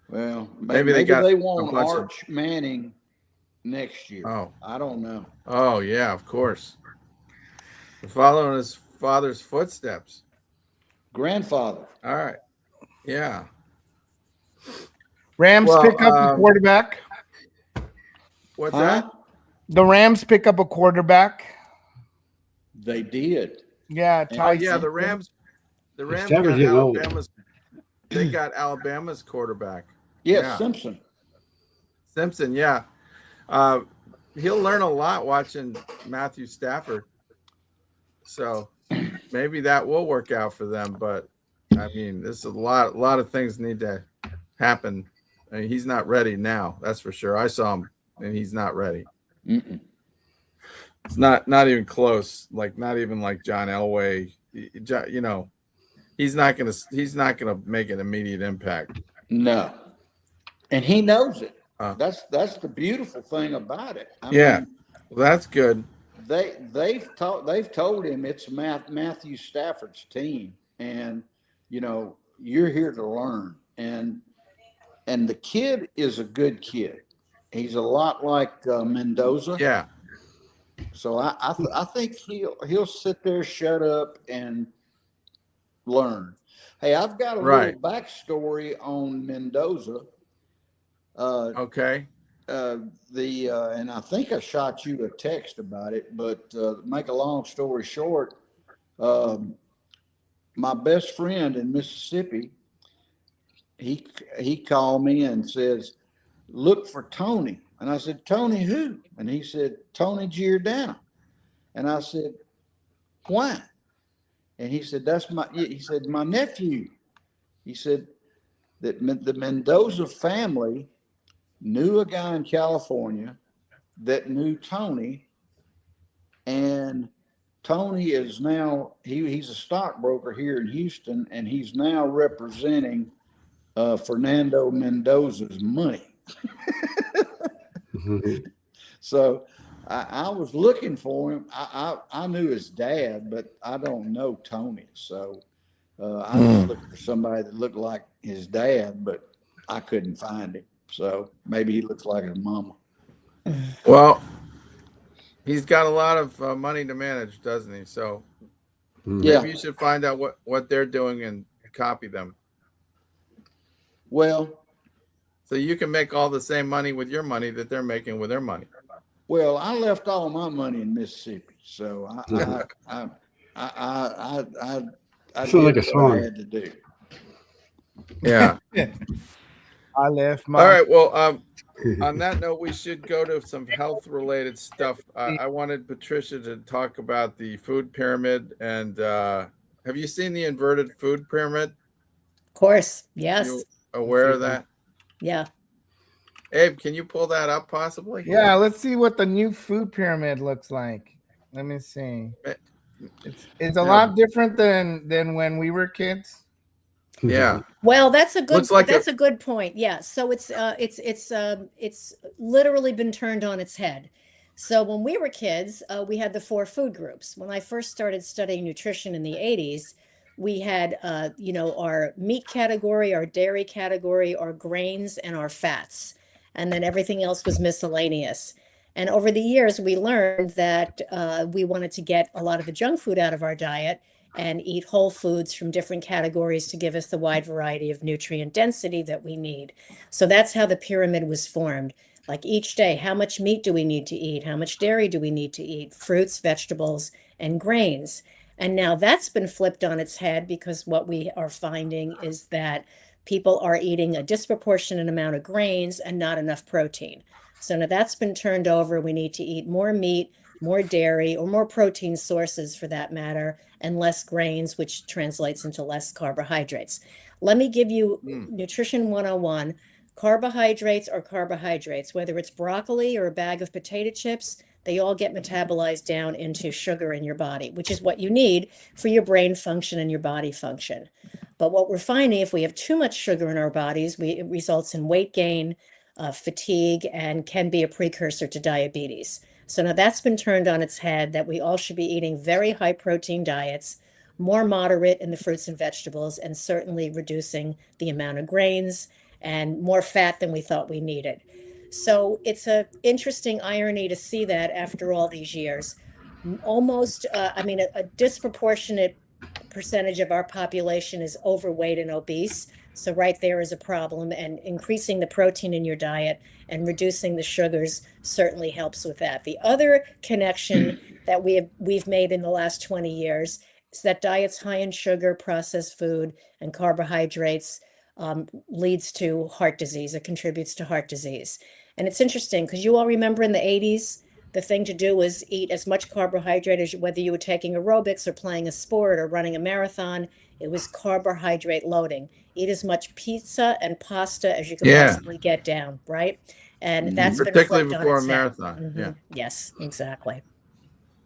Well, maybe they want Arch Manning next year. Oh, I don't know. Oh yeah, of course. Following his father's footsteps. Grandfather. All right. Yeah. Rams pick up a quarterback. What's that? The Rams pick up a quarterback. They did. Yeah. The Rams got Alabama's. They got Alabama's quarterback. Yeah, Simpson. Yeah. He'll learn a lot watching Matthew Stafford. So maybe that will work out for them. But I mean, there's a lot of things need to happen. I mean, he's not ready now. That's for sure. I saw him, and he's not ready. Mm-mm. It's not even close. Like not even like John Elway, you know, he's not gonna make an immediate impact. No, and he knows it. That's the beautiful thing about it. I mean, well, that's good. They've told him it's Matthew Stafford's team, and you know, you're here to learn. And the kid is a good kid. He's a lot like Mendoza. Yeah. So I think he'll sit there, shut up, and learn. Hey, I've got a little backstory on Mendoza. Okay. And I think I shot you a text about it, but make a long story short, my best friend in Mississippi, he called me and says, look for Tony. And I said, Tony who? And he said, Tony Giordano. And I said, why? And he said, my nephew. He said that the Mendoza family knew a guy in California that knew Tony, and Tony is now, he's a stockbroker here in Houston, and he's now representing Fernando Mendoza's money. So I was looking for him. I knew his dad, but I don't know Tony. So I was looking for somebody that looked like his dad, but I couldn't find him. So maybe he looks like his mama. Well, he's got a lot of money to manage, doesn't he? So maybe you should find out what they're doing and copy them. Well, so you can make all the same money with your money that they're making with their money. Well, I left all my money in Mississippi, so I did like a what song. I had to do. Yeah. I left my. All right. Well, on that note, we should go to some health-related stuff. I wanted Patricia to talk about the food pyramid. And have you seen the inverted food pyramid? Of course. Yes. You aware of that? Yeah. Abe, can you pull that up possibly? Yeah, let's see what the new food pyramid looks like. Let me see. It's a lot different than when we were kids. Yeah. Well, that's a good. Like that's a good point. Yeah. So it's literally been turned on its head. So when we were kids, we had the 4 food groups. When I first started studying nutrition in the 80s, we had our meat category, our dairy category, our grains, and our fats, and then everything else was miscellaneous. And over the years, we learned that we wanted to get a lot of the junk food out of our diet and eat whole foods from different categories to give us the wide variety of nutrient density that we need. So that's how the pyramid was formed. Like each day, how much meat do we need to eat? How much dairy do we need to eat? Fruits, vegetables, and grains. And now that's been flipped on its head, because what we are finding is that people are eating a disproportionate amount of grains and not enough protein. So now that's been turned over. We need to eat more meat, more dairy, or more protein sources for that matter, and less grains, which translates into less carbohydrates. Let me give you Nutrition 101. Carbohydrates are carbohydrates, whether it's broccoli or a bag of potato chips, they all get metabolized down into sugar in your body, which is what you need for your brain function and your body function. But what we're finding, if we have too much sugar in our bodies, it results in weight gain, fatigue, and can be a precursor to diabetes. So now that's been turned on its head, that we all should be eating very high protein diets, more moderate in the fruits and vegetables, and certainly reducing the amount of grains and more fat than we thought we needed. So it's an interesting irony to see that after all these years, almost, a disproportionate percentage of our population is overweight and obese. So right there is a problem, and increasing the protein in your diet and reducing the sugars certainly helps with that. The other connection that we've made in the last 20 years is that diets high in sugar, processed food, and carbohydrates leads to heart disease. It contributes to heart disease. And it's interesting because you all remember in the 80s, the thing to do was eat as much carbohydrate as whether you were taking aerobics or playing a sport or running a marathon. It was carbohydrate loading. Eat as much pizza and pasta as you can possibly get down, right? And that's particularly been before a on its marathon. head. Yes, exactly.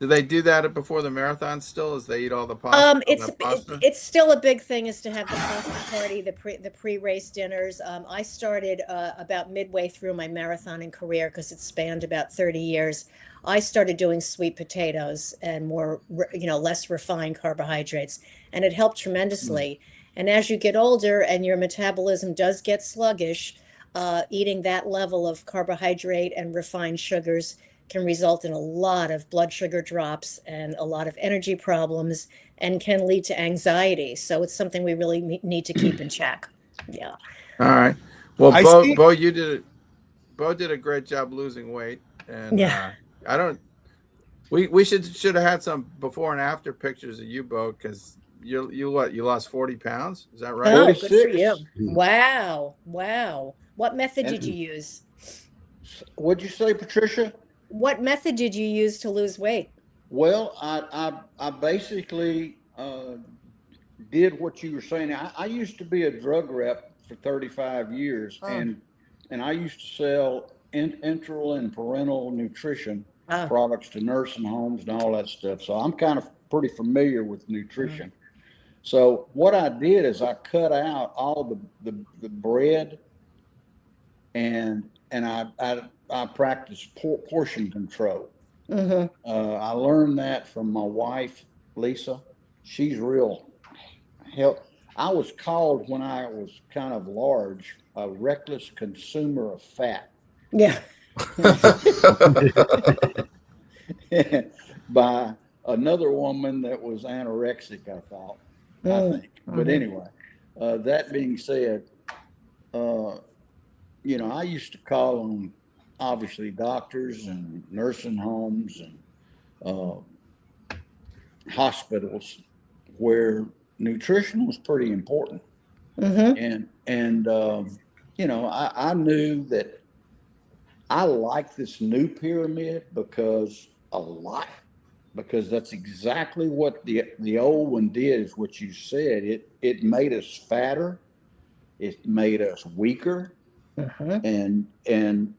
Do they do that before the marathon still, as they eat all the pasta? It's still a big thing is to have the pasta party, the pre-race dinners. I started about midway through my marathoning career because it spanned about 30 years. I started doing sweet potatoes and more, less refined carbohydrates, and it helped tremendously. And as you get older and your metabolism does get sluggish, eating that level of carbohydrate and refined sugars can result in a lot of blood sugar drops and a lot of energy problems and can lead to anxiety. So it's something we really need to keep in check. Yeah. All right. Well, Bo, Bo did a great job losing weight, and we should have had some before and after pictures of you, Bo, because you lost 40 pounds. Is that right? Oh, good for you. Wow. What method did you use? What'd you say, Patricia? What method did you use to lose weight? Well, I basically did what you were saying. I used to be a drug rep for 35 years, and I used to sell enteral and parental nutrition products to nursing homes and all that stuff. So I'm kind of pretty familiar with nutrition. So what I did is I cut out all the bread, and I practiced portion control. I learned that from my wife, Lisa. She's real help. I was called, when I was kind of large, a reckless consumer of fat. Yeah. By another woman that was anorexic, I think. But anyway, that being said, I used to call on, obviously, doctors and nursing homes and hospitals where nutrition was pretty important. And I knew that I like this new pyramid because that's exactly what the old one did, is what you said. It made us fatter. It made us weaker. And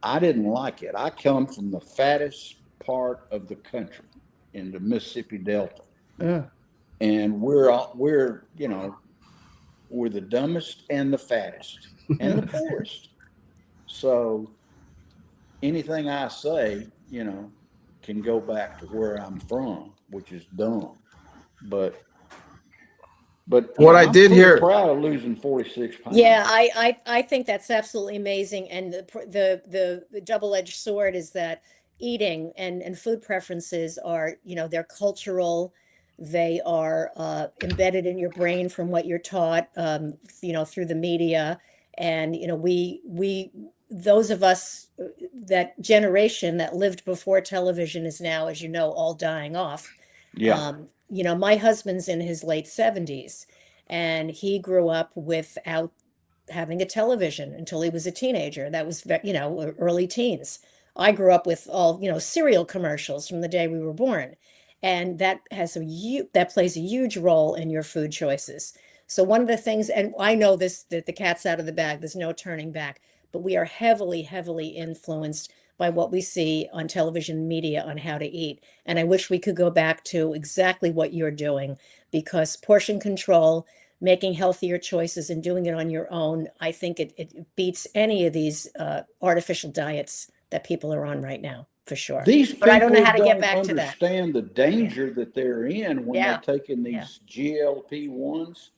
I didn't like it. I come from the fattest part of the country in the Mississippi Delta. And we're the dumbest and the fattest and the poorest. So anything I say, can go back to where I'm from, which is dumb. But what I did hear, proud of losing 46 pounds. Yeah, I think that's absolutely amazing. And the double-edged sword is that eating and food preferences are, they're cultural. They are embedded in your brain from what you're taught, through the media. And, those of us, that generation that lived before television is now, as you know, all dying off. Yeah. My husband's in his late 70s, and he grew up without having a television until he was a teenager. That was, early teens. I grew up with all, cereal commercials from the day we were born. And that plays a huge role in your food choices. So one of the things, and I know this, that the cat's out of the bag, there's no turning back, but we are heavily, heavily influenced by what we see on television media on how to eat. And I wish we could go back to exactly what you're doing, because portion control, making healthier choices and doing it on your own, I think it beats any of these artificial diets that people are on right now, for sure. These but I don't know how to get back to that. Understand the danger that they're in when they're taking these GLP-1s.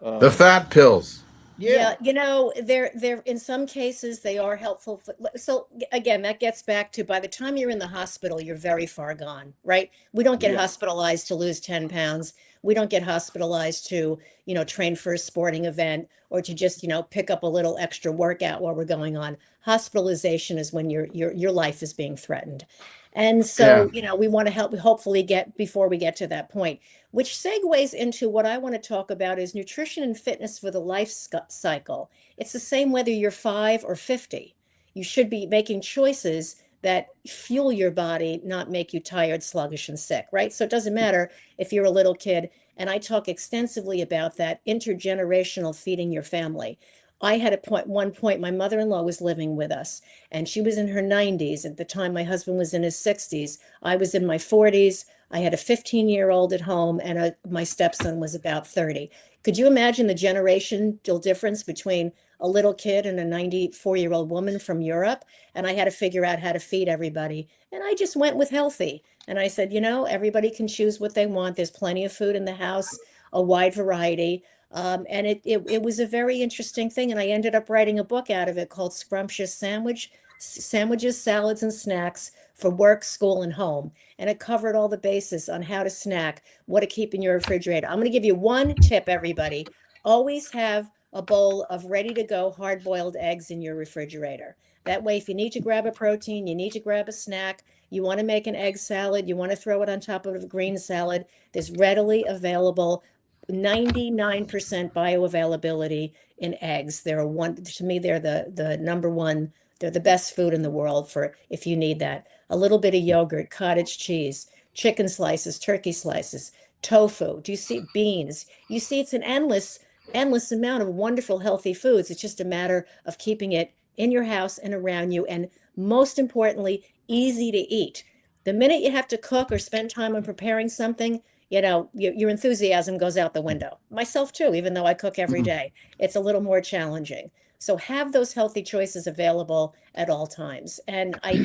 The fat pills. Yeah, they're in some cases they are helpful. So again, that gets back to, by the time you're in the hospital, you're very far gone, right? We don't get hospitalized to lose 10 pounds. We don't get hospitalized to, train for a sporting event or to just, pick up a little extra workout while we're going on. Hospitalization is when your life is being threatened. And so, we want to help, hopefully before we get to that point, which segues into what I want to talk about is nutrition and fitness for the life cycle. It's the same whether you're 5 or 50. You should be making choices that fuel your body, not make you tired, sluggish, and sick, right? So it doesn't matter if you're a little kid. And I talk extensively about that intergenerational feeding your family. I had one point, my mother-in-law was living with us, and she was in her 90s. At the time, my husband was in his 60s. I was in my 40s. I had a 15-year-old at home, and my stepson was about 30. Could you imagine the generational difference between a little kid and a 94-year-old woman from Europe? And I had to figure out how to feed everybody. And I just went with healthy. And I said, everybody can choose what they want. There's plenty of food in the house, a wide variety. And it was a very interesting thing. And I ended up writing a book out of it called Scrumptious Sandwiches, Salads, and Snacks for Work, School, and Home. And it covered all the bases on how to snack, what to keep in your refrigerator. I'm going to give you one tip, everybody. Always have a bowl of ready-to-go hard-boiled eggs in your refrigerator. That way, if you need to grab a protein, you need to grab a snack, you want to make an egg salad, you want to throw it on top of a green salad, there's readily available 99% bioavailability in eggs. To me, they're the number one. They're the best food in the world for if you need that. A little bit of yogurt, cottage cheese, chicken slices, turkey slices, tofu. Do you see beans? You see, it's an endless amount of wonderful, healthy foods. It's just a matter of keeping it in your house and around you. And most importantly, easy to eat. The minute you have to cook or spend time on preparing something, your enthusiasm goes out the window. Myself too, even though I cook every day, it's a little more challenging. So have those healthy choices available at all times. And I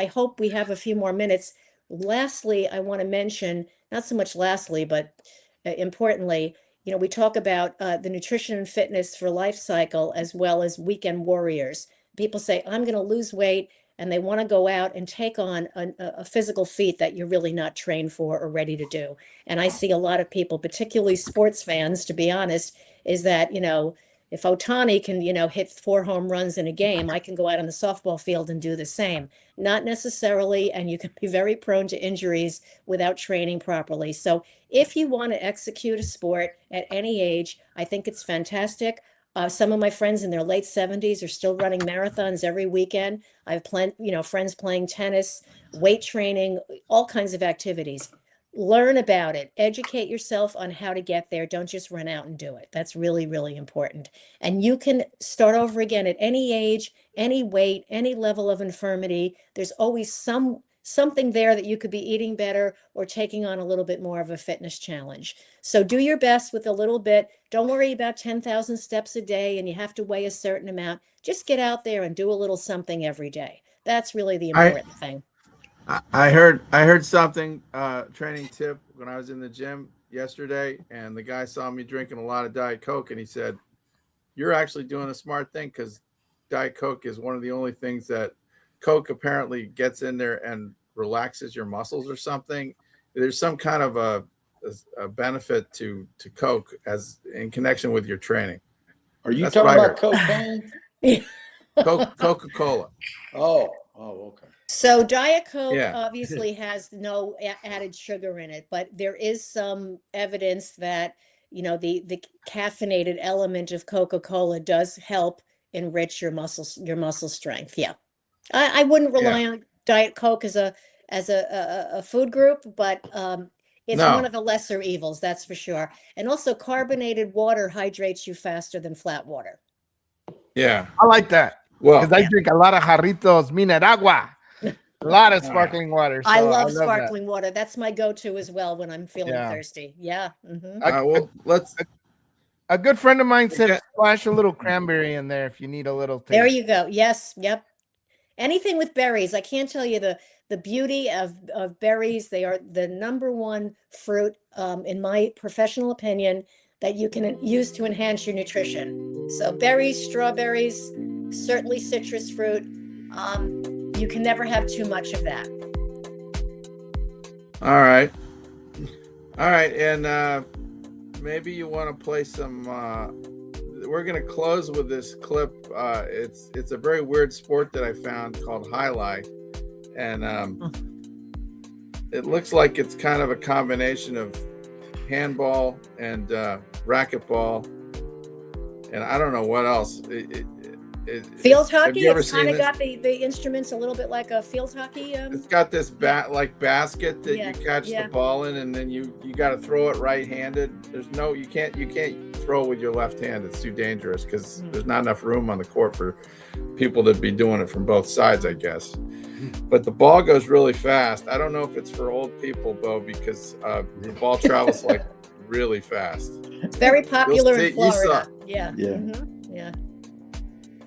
hope we have a few more minutes. Lastly, I want to mention, not so much lastly, but importantly, we talk about the nutrition and fitness for life cycle as well as weekend warriors. People say, I'm going to lose weight, and they want to go out and take on a physical feat that you're really not trained for or ready to do. And I see a lot of people, particularly sports fans, to be honest, is that, if Ohtani can, hit 4 home runs in a game, I can go out on the softball field and do the same. Not necessarily, and you can be very prone to injuries without training properly. So if you want to execute a sport at any age, I think it's fantastic. Some of my friends in their late 70s are still running marathons every weekend. I have friends playing tennis, weight training, all kinds of activities. Learn about it. Educate yourself on how to get there. Don't just run out and do it. That's really, really important. And you can start over again at any age, any weight, any level of infirmity. There's always something there that you could be eating better or taking on a little bit more of a fitness challenge. So do your best with a little bit. Don't worry about 10,000 steps a day and you have to weigh a certain amount. Just get out there and do a little something every day. That's really the important thing. I heard something, training tip when I was in the gym yesterday, and the guy saw me drinking a lot of Diet Coke, and he said, you're actually doing a smart thing, because Diet Coke is one of the only things that Coke apparently gets in there and relaxes your muscles or something. There's some kind of a benefit to Coke as in connection with your training. Are you talking about cocaine? Coca-Cola. Oh, okay. So Diet Coke obviously has no added sugar in it, but there is some evidence that, the caffeinated element of Coca-Cola does help enrich your muscle strength. Yeah. I wouldn't rely on Diet Coke as a food group, but it's one of the lesser evils, that's for sure. And also carbonated water hydrates you faster than flat water. Yeah. I like that. Well, because I drink a lot of jarritos Mineragua. A lot of sparkling water. So I love sparkling water. That's my go-to as well when I'm feeling thirsty. Yeah. Mm-hmm. A good friend of mine said splash a little cranberry in there if you need a little taste. There you go. Yes. Yep. Anything with berries. I can't tell you the beauty of berries. They are the number one fruit, in my professional opinion, that you can use to enhance your nutrition. So berries, strawberries, certainly citrus fruit. You can never have too much of that. All right. And maybe you want to play some. We're going to close with this clip. It's a very weird sport that I found called highlight, and it looks like it's kind of a combination of handball and racquetball, and I don't know what else. Field hockey. It's kind of got the instruments a little bit like a field hockey. It's got this basket that you catch the ball in, and then you got to throw it right-handed. You can't throw it with your left hand. It's too dangerous because there's not enough room on the court for people to be doing it from both sides, I guess. But the ball goes really fast. I don't know if it's for old people, Bo, because the ball travels like really fast. It's very popular in You Florida. saw- Yeah. Yeah. Yeah.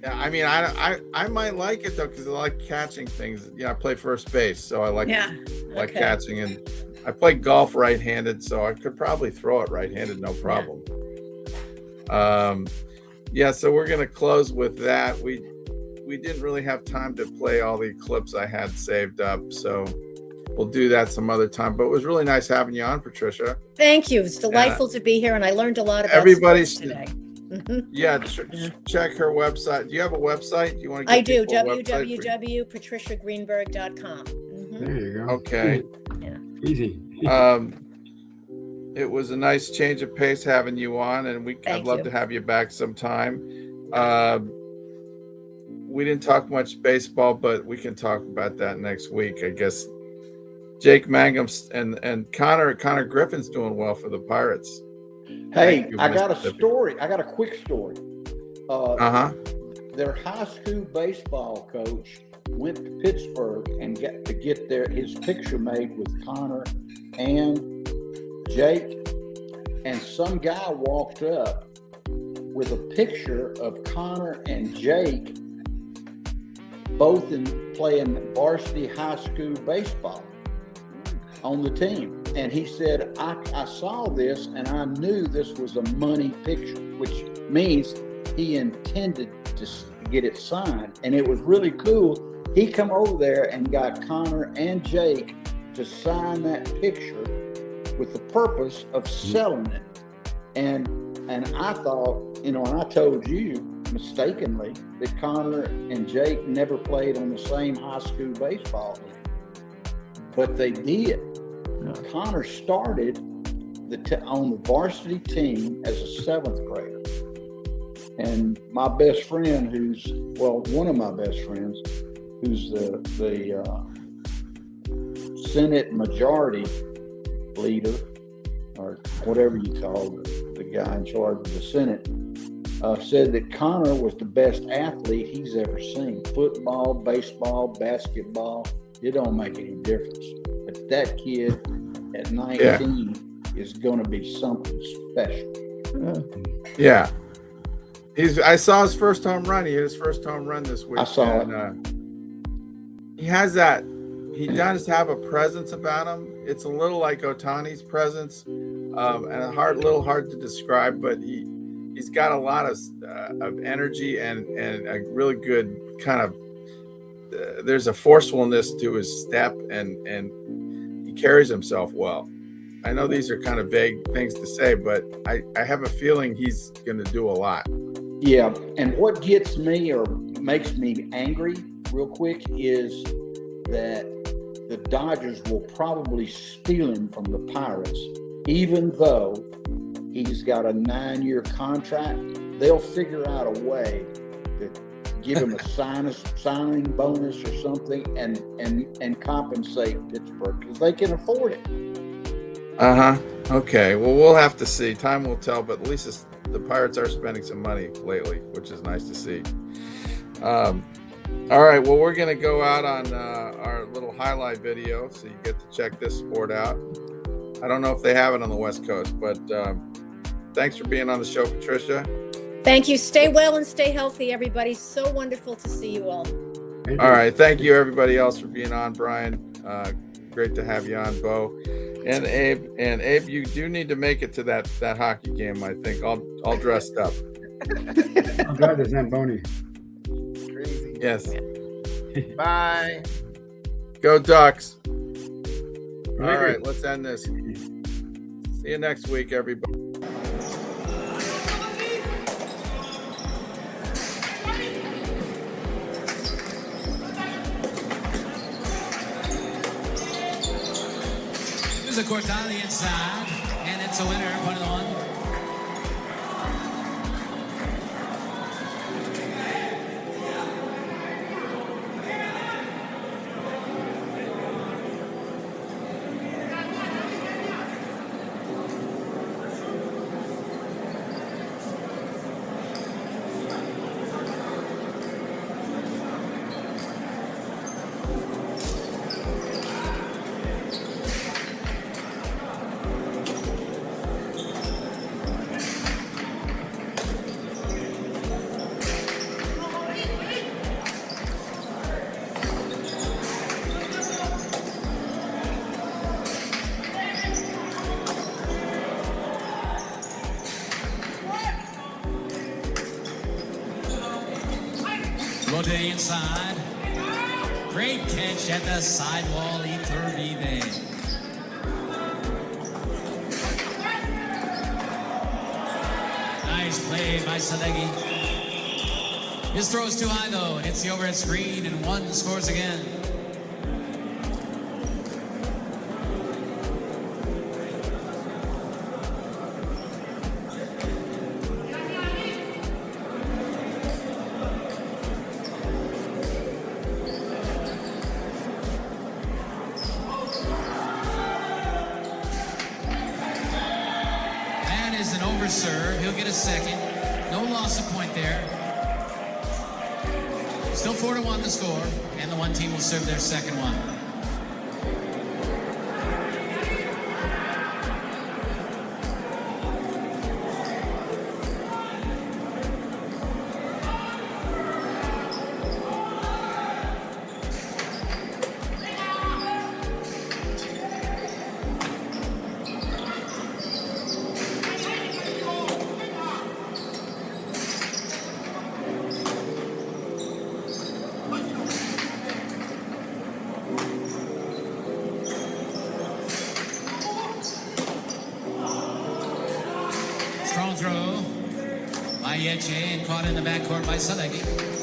Yeah, I mean, I might like it though because I like catching things. Yeah, I play first base, so I like Okay. catching, and I play golf right-handed, so I could probably throw it right-handed, no problem. Yeah, so we're gonna close with that. We didn't really have time to play all the clips I had saved up, so we'll do that some other time. But it was really nice having you on, Patricia. Thank you. It's delightful to be here, and I learned a lot about Everybody sports today. Yeah, check her website. Do you have a website? Do you want to? I do. www.patriciagreenberg.com. There you go. Okay. Easy. It was a nice change of pace having you on, and I'd love to have you back sometime. We didn't talk much baseball, but we can talk about that next week, I guess. Jake Mangum and Connor Griffin's doing well for the Pirates. Hey, I got a story. I got a quick story. Their high school baseball coach went to Pittsburgh and got to get his picture made with Konnor and Jake, and some guy walked up with a picture of Konnor and Jake both playing varsity high school baseball on the team. And he said, I saw this and I knew this was a money picture, which means he intended to get it signed. And it was really cool. He come over there and got Konnor and Jake to sign that picture with the purpose of selling it. And I thought, and I told you mistakenly that Konnor and Jake never played on the same high school baseball team. But they did. Konnor started on the varsity team as a 7th grader. And my best friend, one of my best friends, who's the Senate majority leader, or whatever you call the guy in charge of the Senate, said that Konnor was the best athlete he's ever seen. Football, baseball, basketball, it don't make any difference. But that kid at 19 is going to be something special. Yeah. I saw his first home run. He hit his first home run this week. I saw it. He has that. He does have a presence about him. It's a little like Ohtani's presence, and a little hard to describe. But he's got a lot of energy and a really good kind of. There's a forcefulness to his step, and he carries himself well. I know these are kind of vague things to say, but I have a feeling he's going to do a lot. Yeah, and what gets me or makes me angry real quick is that the Dodgers will probably steal him from the Pirates, even though he's got a 9-year contract. They'll figure out a way to give him a signing bonus or something and compensate Pittsburgh because they can afford it. Okay, well, we'll have to see. Time will tell, but at least the Pirates are spending some money lately, which is nice to see. All right, well, we're going to go out on our little highlight video, so you get to check this sport out. I don't know if they have it on the West Coast, but thanks for being on the show, Patricia. Thank you. Stay well and stay healthy, everybody. So wonderful to see you all. All right, thank you, everybody else, for being on, Brian. Great to have you on, Bo. And Abe, you do need to make it to that hockey game, I think, all dressed up. I'm glad there's Zamboni. Crazy. Yes. Bye. Go Ducks. All right, let's end this. See you next week, everybody. Of course, on the inside, and it's a winner, point of the one. Bode inside. Great catch at the sidewall. Iturbide. Nice play by Sadeghi. His throw is too high though. Hits the overhead screen and one scores again. Serve. He'll get a second. No loss of point there. Still 4-1 the score, and the one team will serve their second one. Strong throw by Yeche and caught in the backcourt by Sadeghi.